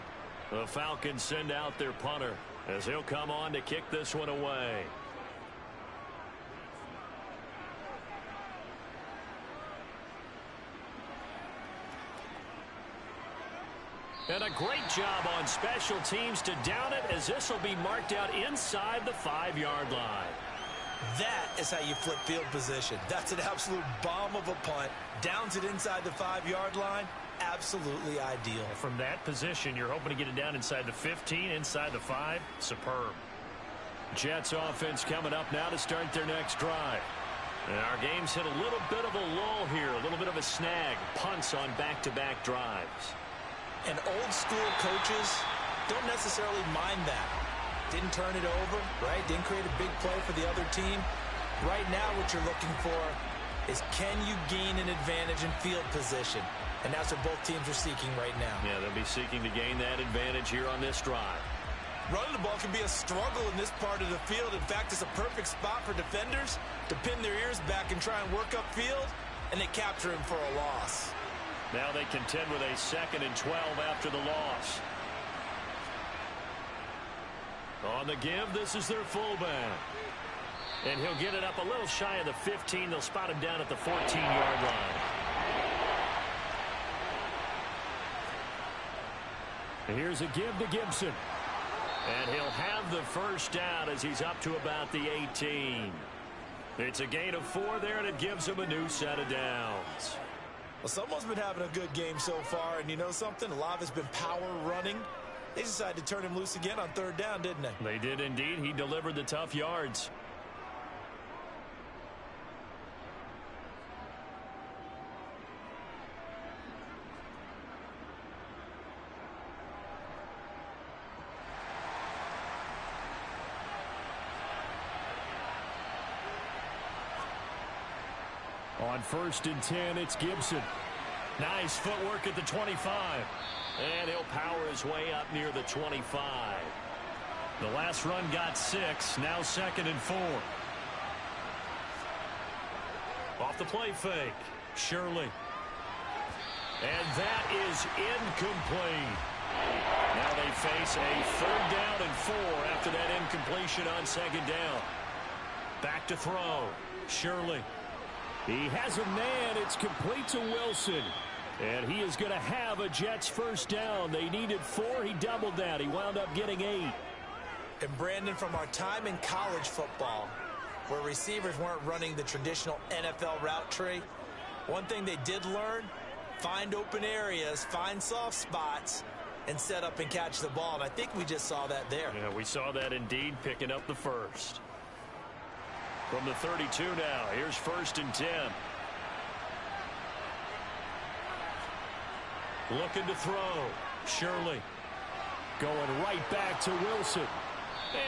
The Falcons send out their punter as he'll come on to kick this one away. And a great job on special teams to down it, as this will be marked out inside the 5-yard line. That is how you flip field position. That's an absolute bomb of a punt. Downs it inside the 5-yard line. Absolutely ideal. From that position, you're hoping to get it down inside the 15, inside the 5. Superb. Jets offense coming up now to start their next drive. And our game's hit a little bit of a lull here, a little bit of a snag. Punts on back-to-back drives. And old school coaches don't necessarily mind that. Didn't turn it over, right? Didn't create a big play for the other team. Right now what you're looking for is, can you gain an advantage in field position? And that's what both teams are seeking right now. Yeah, they'll be seeking to gain that advantage here on this drive. Running the ball can be a struggle in this part of the field. In fact, it's a perfect spot for defenders to pin their ears back and try and work upfield, and they capture him for a loss. Now they contend with a 2nd and 12 after the loss. On the give, this is their fullback. And he'll get it up a little shy of the 15. They'll spot him down at the 14-yard line. Here's a give to Gibson. And he'll have the first down as he's up to about the 18. It's a gain of 4 there, and it gives him a new set of downs. Well, someone's been having a good game so far, and you know something? A lot of it's been power running. They decided to turn him loose again on 3rd down, didn't they? They did indeed. He delivered the tough yards. On 1st and 10, it's Gibson. Nice footwork at the 25. And he'll power his way up near the 25. The last run got 6. Now 2nd and 4. Off the play fake. Shirley. And that is incomplete. Now they face a 3rd down and 4 after that incompletion on 2nd down. Back to throw. Shirley. He has a man. It's complete to Wilson. And he is going to have a Jets first down. They needed 4. He doubled that. He wound up getting 8. And Brandon, from our time in college football, where receivers weren't running the traditional NFL route tree, one thing they did learn, find open areas, find soft spots, and set up and catch the ball. And I think we just saw that there. Yeah, we saw that indeed, picking up the first. From the 32 now, here's 1st and 10. Looking to throw. Shirley. Going right back to Wilson.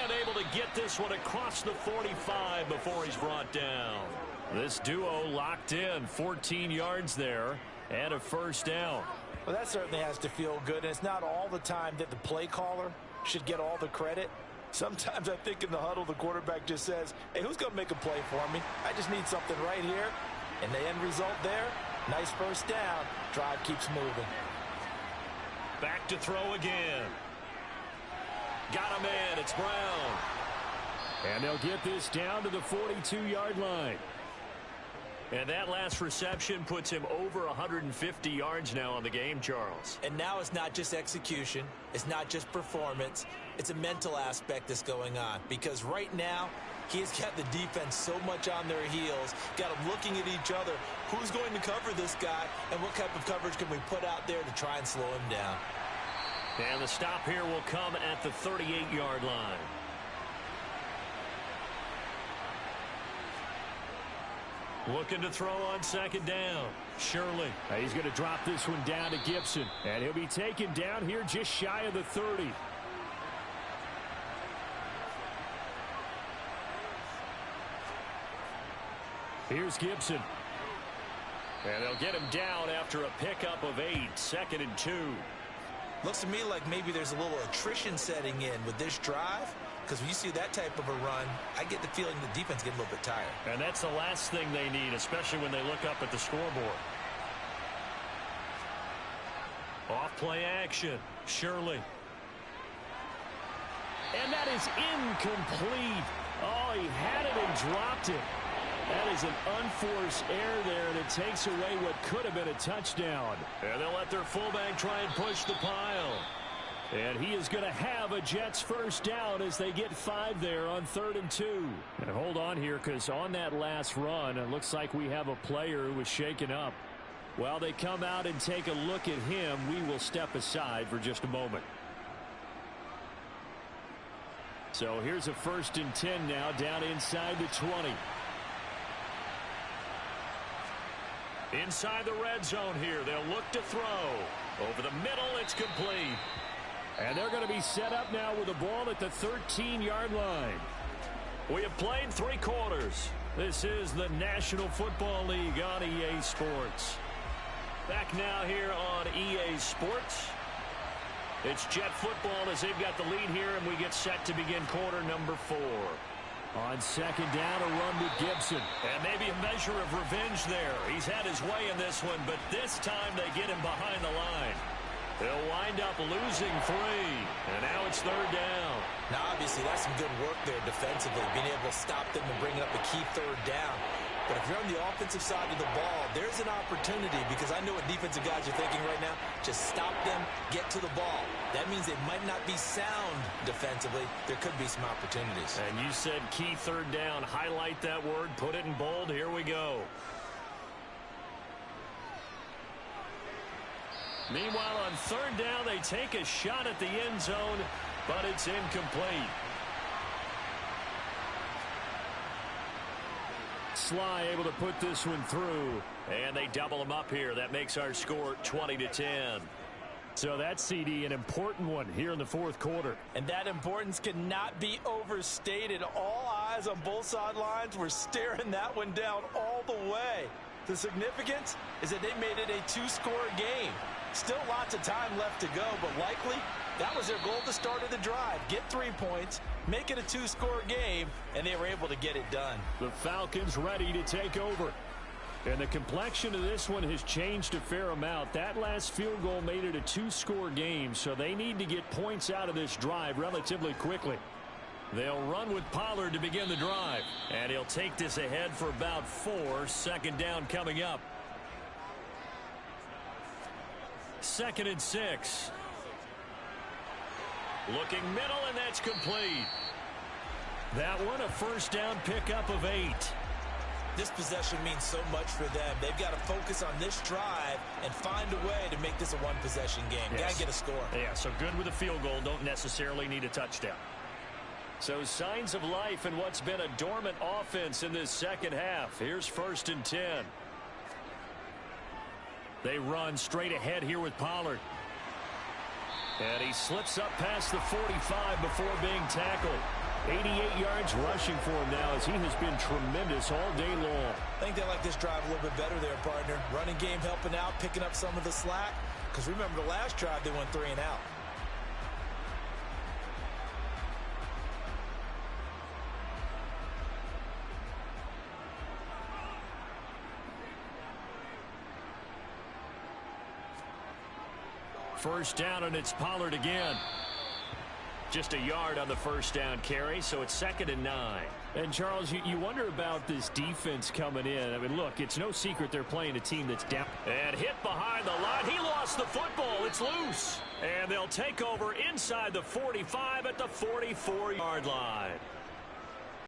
And able to get this one across the 45 before he's brought down. This duo locked in. 14 yards there and a first down. Well, that certainly has to feel good. And it's not all the time that the play caller should get all the credit. Sometimes I think in the huddle, the quarterback just says, hey, who's going to make a play for me? I just need something right here. And the end result there, nice first down. Drive keeps moving. Back to throw again. Got a man. It's Brown. And they'll get this down to the 42-yard line. And that last reception puts him over 150 yards now on the game, Charles. And now it's not just execution. It's not just performance. It's a mental aspect that's going on. Because right now, he has got the defense so much on their heels, got them looking at each other. Who's going to cover this guy, and what type of coverage can we put out there to try and slow him down? And the stop here will come at the 38-yard line. Looking to throw on 2nd down. Shirley. He's going to drop this one down to Gibson. And he'll be taken down here just shy of the 30. Here's Gibson. And they'll get him down after a pickup of 8. 2nd and 2. Looks to me like maybe there's a little attrition setting in with this drive. Because when you see that type of a run, I get the feeling the defense gets a little bit tired. And that's the last thing they need, especially when they look up at the scoreboard. Off play action. Shirley. And that is incomplete. Oh, he had it and dropped it. That is an unforced error there, and it takes away what could have been a touchdown. And they'll let their fullback try and push the pile. And he is going to have a Jets first down as they get 5 there on 3rd and 2. And hold on here, because on that last run, it looks like we have a player who was shaken up. While they come out and take a look at him, we will step aside for just a moment. So here's a 1st and 10 now, down inside the 20. Inside the red zone here, they'll look to throw. Over the middle, it's complete. And they're going to be set up now with the ball at the 13-yard line. We have played 3 quarters. This is the National Football League on EA Sports. Back now here on EA Sports. It's Jet football as they've got the lead here, and we get set to begin quarter number 4. On 2nd down, a run with Gibson. And maybe a measure of revenge there. He's had his way in this one, but this time they get him behind the line. They'll wind up losing 3, and now it's 3rd down. Now, obviously, that's some good work there defensively, being able to stop them and bring up a key 3rd down. But if you're on the offensive side of the ball, there's an opportunity, because I know what defensive guys are thinking right now. Just stop them, get to the ball. That means they might not be sound defensively. There could be some opportunities. And you said key 3rd down. Highlight that word, put it in bold. Here we go. Meanwhile, on 3rd down, they take a shot at the end zone, but it's incomplete. Sly able to put this one through. And they double them up here. That makes our score 20-10. So that's, CD, an important one here in the 4th quarter. And that importance cannot be overstated. All eyes on both sidelines were staring that one down all the way. The significance is that they made it a 2-score game. Still lots of time left to go, but likely that was their goal at the start of the drive. Get 3 points, make it a 2-score game, and they were able to get it done. The Falcons ready to take over. And the complexion of this one has changed a fair amount. That last field goal made it a 2-score game, so they need to get points out of this drive relatively quickly. They'll run with Pollard to begin the drive. And he'll take this ahead for about 4. 2nd down coming up. 2nd and 6. Looking middle, and that's complete. That one, a 1st down pickup of 8. This possession means so much for them. They've got to focus on this drive and find a way to make this a 1-possession game. Yes. Got to get a score. Yeah, so good with a field goal. Don't necessarily need a touchdown. So signs of life in what's been a dormant offense in this 2nd half. Here's 1st and 10. They run straight ahead here with Pollard. And he slips up past the 45 before being tackled. 88 yards rushing for him now as he has been tremendous all day long. I think they like this drive a little bit better there, partner. Running game helping out, picking up some of the slack. Because remember the last drive they went 3 and out. First down, and it's Pollard again. Just a yard on the 1st down carry, so it's 2nd and 9. And, Charles, you wonder about this defense coming in. I mean, look, it's no secret they're playing a team that's down. And hit behind the line. He lost the football. It's loose. And they'll take over inside the 45 at the 44-yard line.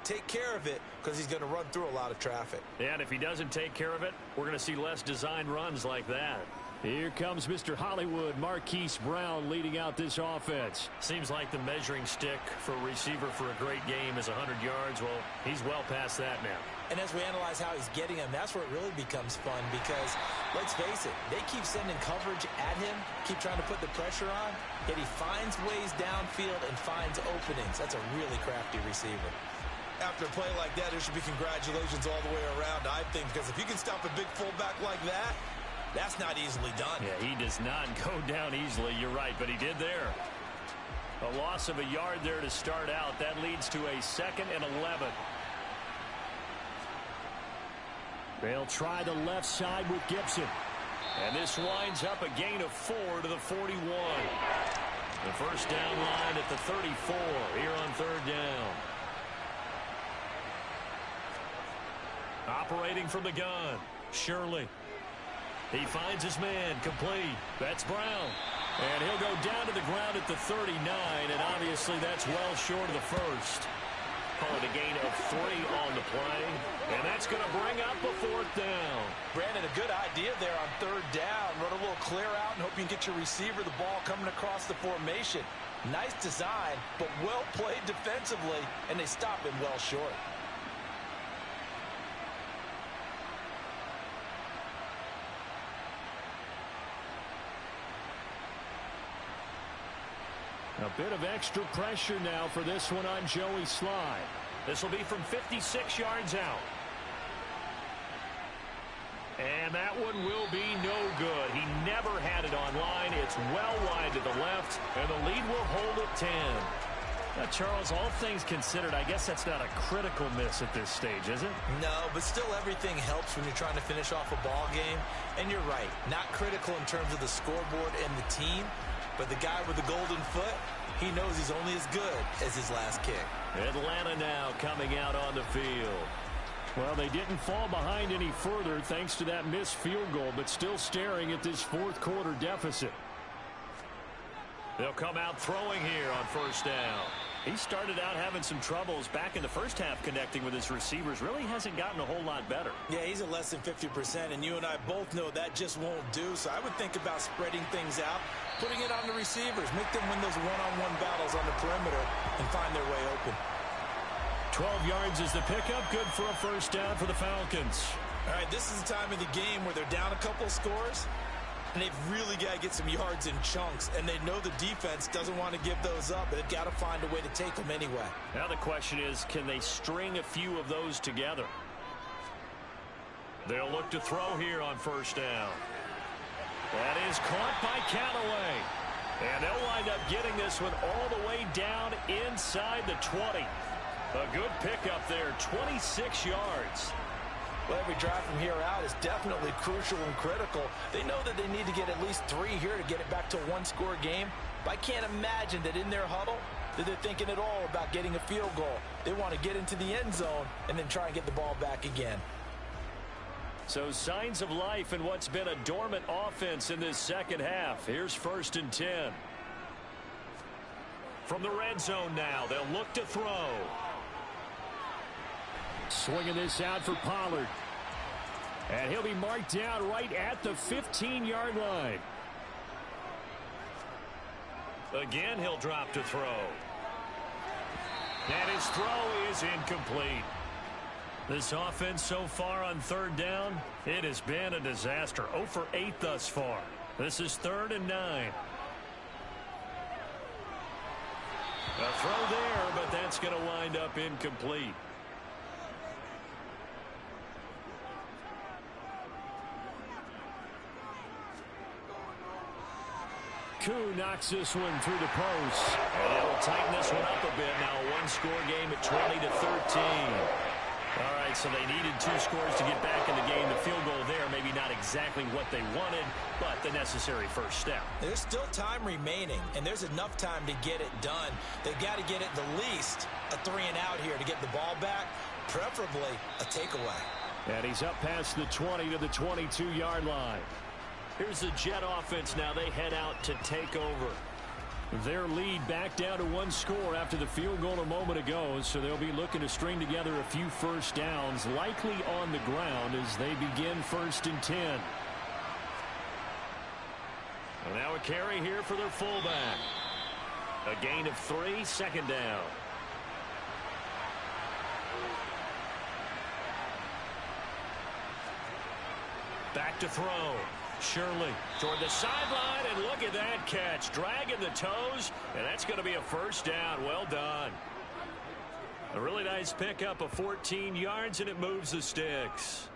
Take care of it because he's going to run through a lot of traffic. And if he doesn't take care of it, we're going to see less design runs like that. Here comes Mr. Hollywood, Marquise Brown, leading out this offense. Seems like the measuring stick for a receiver for a great game is 100 yards. Well, he's well past that now. And as we analyze how he's getting them, that's where it really becomes fun because, let's face it, they keep sending coverage at him, keep trying to put the pressure on, yet he finds ways downfield and finds openings. That's a really crafty receiver. After a play like that, there should be congratulations all the way around, I think, because if you can stop a big fullback like that, that's not easily done. Yeah, he does not go down easily. You're right, but he did there. A loss of a yard there to start out. That leads to a 2nd and 11. They'll try the left side with Gibson. And this winds up a gain of 4 to the 41. The 1st down line at the 34 here on 3rd down. Operating from the gun, Shirley. He finds his man, complete. That's Brown. And he'll go down to the ground at the 39, and obviously that's well short of the first. Call it a gain of 3 on the play, and that's going to bring up a 4th down. Brandon, a good idea there on 3rd down. Run a little clear out and hope you can get your receiver the ball coming across the formation. Nice design, but well played defensively, and they stop him well short. A bit of extra pressure now for this one on Joey Slye. This will be from 56 yards out. And that one will be no good. He never had it online. It's well wide to the left, and the lead will hold at 10. Now, Charles, all things considered, I guess that's not a critical miss at this stage, is it? No, but still everything helps when you're trying to finish off a ball game. And you're right, not critical in terms of the scoreboard and the team, but the guy with the golden foot, he knows he's only as good as his last kick. Atlanta now coming out on the field. Well, they didn't fall behind any further thanks to that missed field goal, but still staring at this 4th quarter deficit. They'll come out throwing here on 1st down. He started out having some troubles back in the first half connecting with his receivers. Really hasn't gotten a whole lot better. Yeah, he's at less than 50%, and you and I both know that just won't do. So I would think about spreading things out, putting it on the receivers, make them win those one-on-one battles on the perimeter and find their way open. 12 yards is the pickup. Good for a 1st down for the Falcons. All right, this is the time of the game where they're down a couple of scores, and they've really got to get some yards in chunks, and they know the defense doesn't want to give those up, but they've got to find a way to take them anyway. Now the question is, can they string a few of those together? They'll look to throw here on 1st down. That is caught by Callaway. And they'll wind up getting this one all the way down inside the 20. A good pickup there, 26 yards. Well, every drive from here out is definitely crucial and critical. They know that they need to get at least 3 here to get it back to a 1-score game. But I can't imagine that in their huddle that they're thinking at all about getting a field goal. They want to get into the end zone and then try and get the ball back again. So signs of life in what's been a dormant offense in this 2nd half. Here's 1st and 10. From the red zone now, they'll look to throw. Swinging this out for Pollard. And he'll be marked down right at the 15-yard line. Again, he'll drop to throw. And his throw is incomplete. This offense so far on 3rd down, it has been a disaster. 0 for 8 thus far. This is 3rd and 9. A throw there, but that's going to wind up incomplete. Koo knocks this one through the post. And it'll tighten this one up a bit. Now a 1-score game at 20-13. All right, so they needed 2 scores to get back in the game. The field goal there, maybe not exactly what they wanted, but the necessary 1st step. There's still time remaining, and there's enough time to get it done. They've got to get it the least a 3 and out here to get the ball back, preferably a takeaway. And he's up past the 20 to the 22-yard line. Here's the Jet offense now. They head out to take over. Their lead back down to 1 score after the field goal a moment ago, so they'll be looking to string together a few 1st downs, likely on the ground as they begin 1st and 10. And now a carry here for their fullback. A gain of 3, 2nd down. Back to throw. Shirley toward the sideline, and look at that catch. Dragging the toes, and that's going to be a 1st down. Well done. A really nice pickup of 14 yards, and it moves the sticks.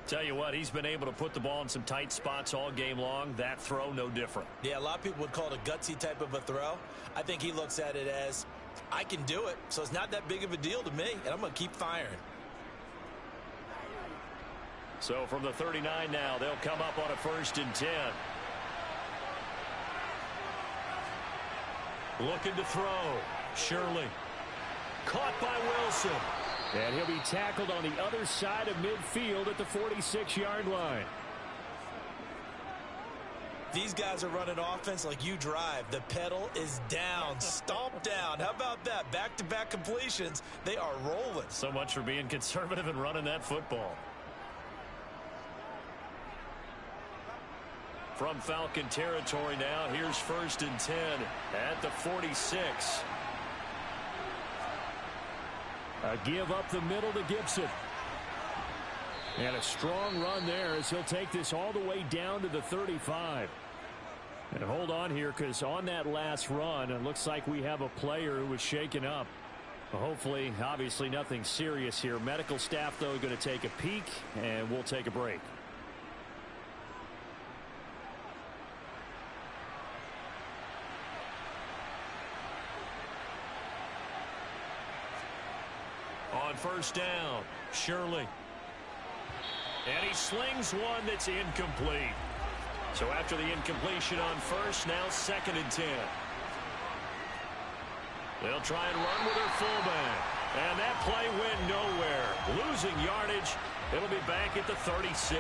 Tell you what, he's been able to put the ball in some tight spots all game long. That throw, no different. Yeah, a lot of people would call it a gutsy type of a throw. I think he looks at it as, I can do it, so it's not that big of a deal to me, and I'm going to keep firing. So from the 39 now, they'll come up on a 1st and 10. Looking to throw. Shirley. Caught by Wilson. And he'll be tackled on the other side of midfield at the 46-yard line. These guys are running offense like you drive. The pedal is down, stomp down. How about that? Back-to-back completions. They are rolling. So much for being conservative and running that football. From Falcon territory now, here's 1st and 10 at the 46. A give up the middle to Gibson. And a strong run there as he'll take this all the way down to the 35. And hold on here, because on that last run, it looks like we have a player who was shaken up. Hopefully, obviously nothing serious here. Medical staff, though, going to take a peek, and we'll take a break. On 1st down, Shirley. And he slings one that's incomplete. So after the incompletion on 1st, now 2nd and 10. They'll try and run with their fullback. And that play went nowhere. Losing yardage. It'll be back at the 36.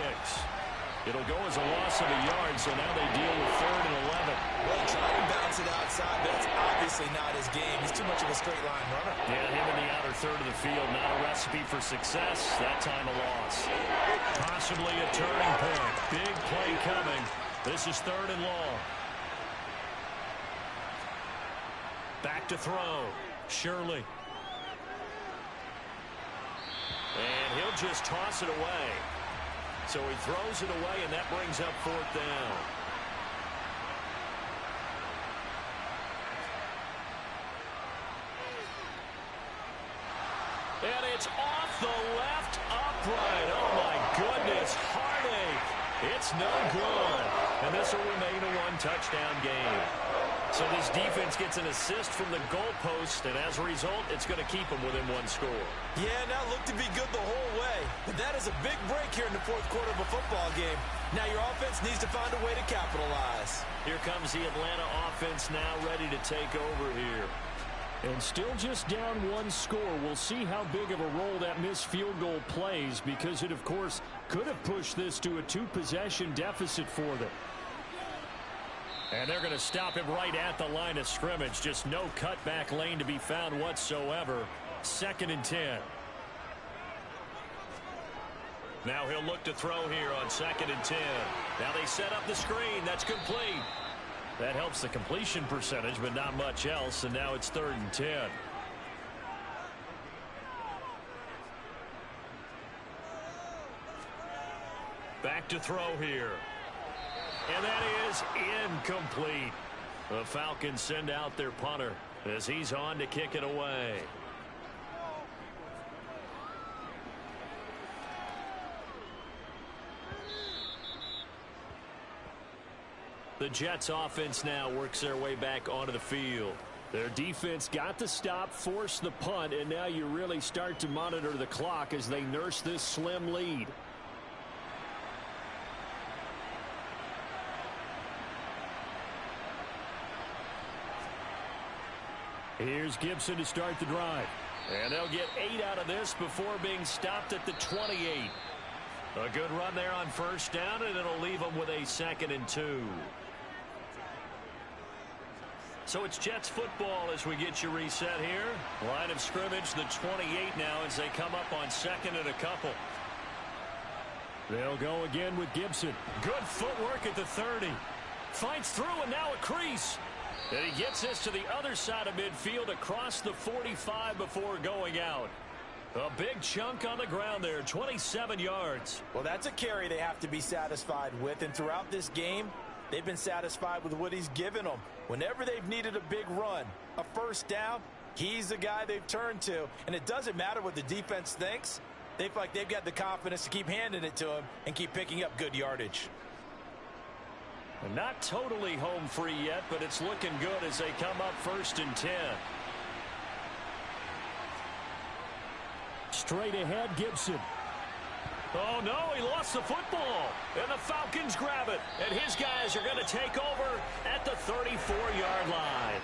It'll go as a loss of a yard, so now they deal with 3rd and 11. Well, trying to bounce it outside, but it's obviously not his game. He's too much of a straight line runner. Yeah, him in the outer third of the field, not a recipe for success. That time a loss. Possibly a turning point. Big play coming. This is 3rd and long. Back to throw. Shirley. And he'll just toss it away. So he throws it away, and that brings up 4th down. And it's off the left upright. Oh, my goodness. Heartache. It's no good. And this will remain a 1-touchdown game. So this defense gets an assist from the goalpost, and as a result, it's going to keep them within 1 score. Yeah, that looked to be good the whole way. But that is a big break here in the 4th quarter of a football game. Now your offense needs to find a way to capitalize. Here comes the Atlanta offense now ready to take over here. And still just down 1 score. We'll see how big of a role that missed field goal plays, because it, of course, could have pushed this to a 2-possession deficit for them. And they're going to stop him right at the line of scrimmage. Just no cutback lane to be found whatsoever. 2nd and 10. Now he'll look to throw here on 2nd and 10. Now they set up the screen. That's complete. That helps the completion percentage, but not much else. And now it's 3rd and 10. Back to throw here. And that is incomplete. The Falcons send out their punter as he's on to kick it away. The Jets offense now works their way back onto the field. Their defense got the stop, forced the punt, and now you really start to monitor the clock as they nurse this slim lead. Here's Gibson to start the drive. And they'll get 8 out of this before being stopped at the 28. A good run there on 1st down, and it'll leave them with a 2nd and 2. So it's Jets football as we get you reset here. Line of scrimmage, the 28 now as they come up on 2nd and a couple. They'll go again with Gibson. Good footwork at the 30. Fights through, and now a crease. And he gets this to the other side of midfield across the 45 before going out. A big chunk on the ground there, 27 yards. Well, that's a carry they have to be satisfied with. And throughout this game, they've been satisfied with what he's given them. Whenever they've needed a big run, a 1st down, he's the guy they've turned to. And it doesn't matter what the defense thinks. They feel like they've got the confidence to keep handing it to him and keep picking up good yardage. Not totally home free yet, but it's looking good as they come up 1st and 10. Straight ahead, Gibson. Oh, no, he lost the football. And the Falcons grab it. And his guys are going to take over at the 34-yard line.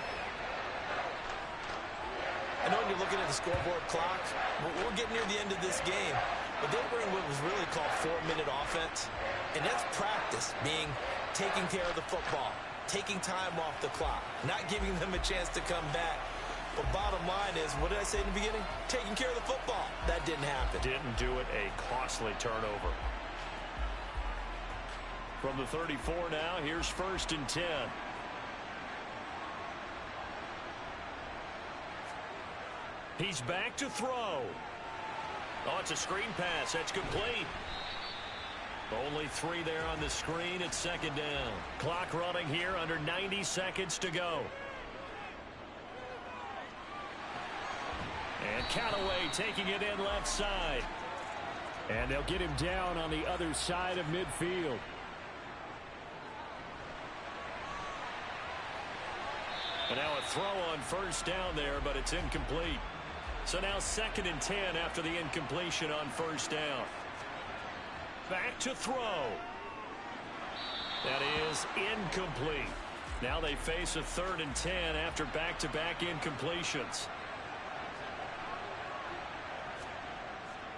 I know when you're looking at the scoreboard clock, we're getting near the end of this game, but they bring what was really called 4-minute offense, and that's practice, being taking care of the football, taking time off the clock, not giving them a chance to come back. But bottom line is, what did I say in the beginning? Taking care of the football. That didn't happen. Didn't do it. A costly turnover. From the 34 now, here's 1st and 10. He's back to throw. Oh, it's a screen pass. That's complete. Only 3 there on the screen. It's 2nd down. Clock running here, under 90 seconds to go. And Callaway taking it in left side. And they'll get him down on the other side of midfield. And now a throw on 1st down there, but it's incomplete. So now 2nd and 10 after the incompletion on 1st down. Back to throw. That is incomplete. Now they face a 3rd and 10 after back-to-back incompletions.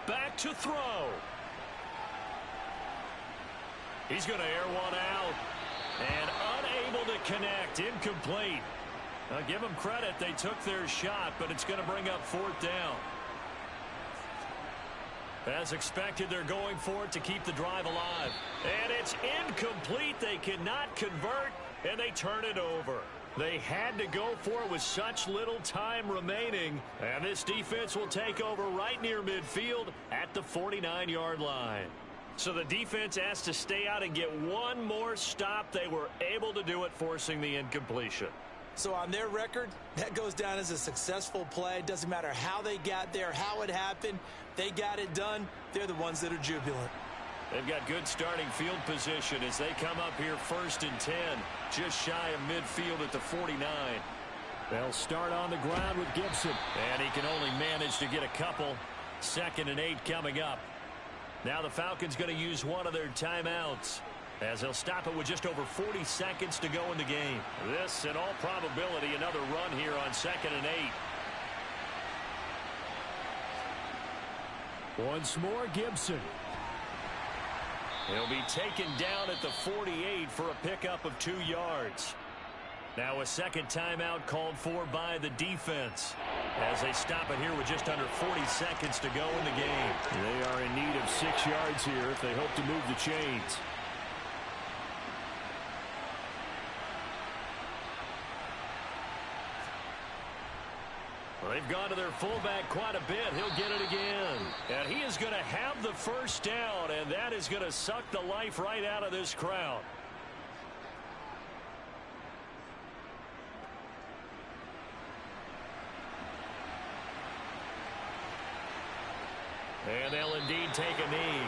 Back to throw. He's going to air one out. And unable to connect. Incomplete. I'll give them credit. They took their shot, but it's going to bring up 4th down. As expected, they're going for it to keep the drive alive. And it's incomplete. They cannot convert, and they turn it over. They had to go for it with such little time remaining. And this defense will take over right near midfield at the 49-yard line. So the defense has to stay out and get one more stop. They were able to do it, forcing the incompletion. So on their record, that goes down as a successful play. Doesn't matter how they got there, how it happened. They got it done. They're the ones that are jubilant. They've got good starting field position as they come up here 1st and 10, just shy of midfield at the 49. They'll start on the ground with Gibson. And he can only manage to get a couple. 2nd and 8 coming up. Now the Falcons going to use one of their timeouts, as they'll stop it with just over 40 seconds to go in the game. This, in all probability, another run here on 2nd and 8. Once more, Gibson. He'll be taken down at the 48 for a pickup of 2 yards. Now a 2nd timeout called for by the defense, as they stop it here with just under 40 seconds to go in the game. They are in need of 6 yards here if they hope to move the chains. They've gone to their fullback quite a bit. He'll get it again. And he is going to have the 1st down, and that is going to suck the life right out of this crowd. And they'll indeed take a knee.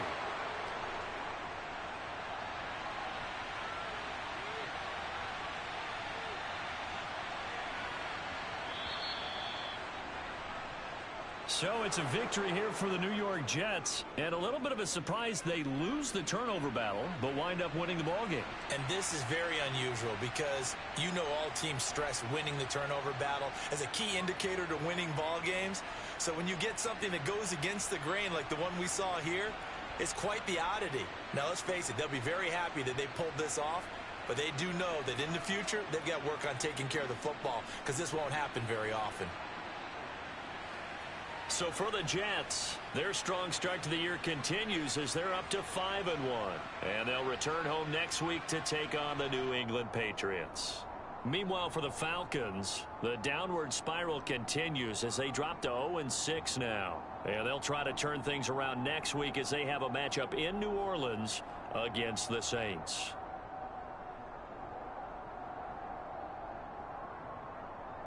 So it's a victory here for the New York Jets, and a little bit of a surprise they lose the turnover battle, but wind up winning the ballgame. And this is very unusual because you know all teams stress winning the turnover battle as a key indicator to winning ball games. So when you get something that goes against the grain like the one we saw here, it's quite the oddity. Now let's face it, they'll be very happy that they pulled this off, but they do know that in the future they've got work on taking care of the football because this won't happen very often. So for the Jets, their strong start to the year continues as they're up to 5-1. And they'll return home next week to take on the New England Patriots. Meanwhile, for the Falcons, the downward spiral continues as they drop to 0-6 now. And they'll try to turn things around next week as they have a matchup in New Orleans against the Saints.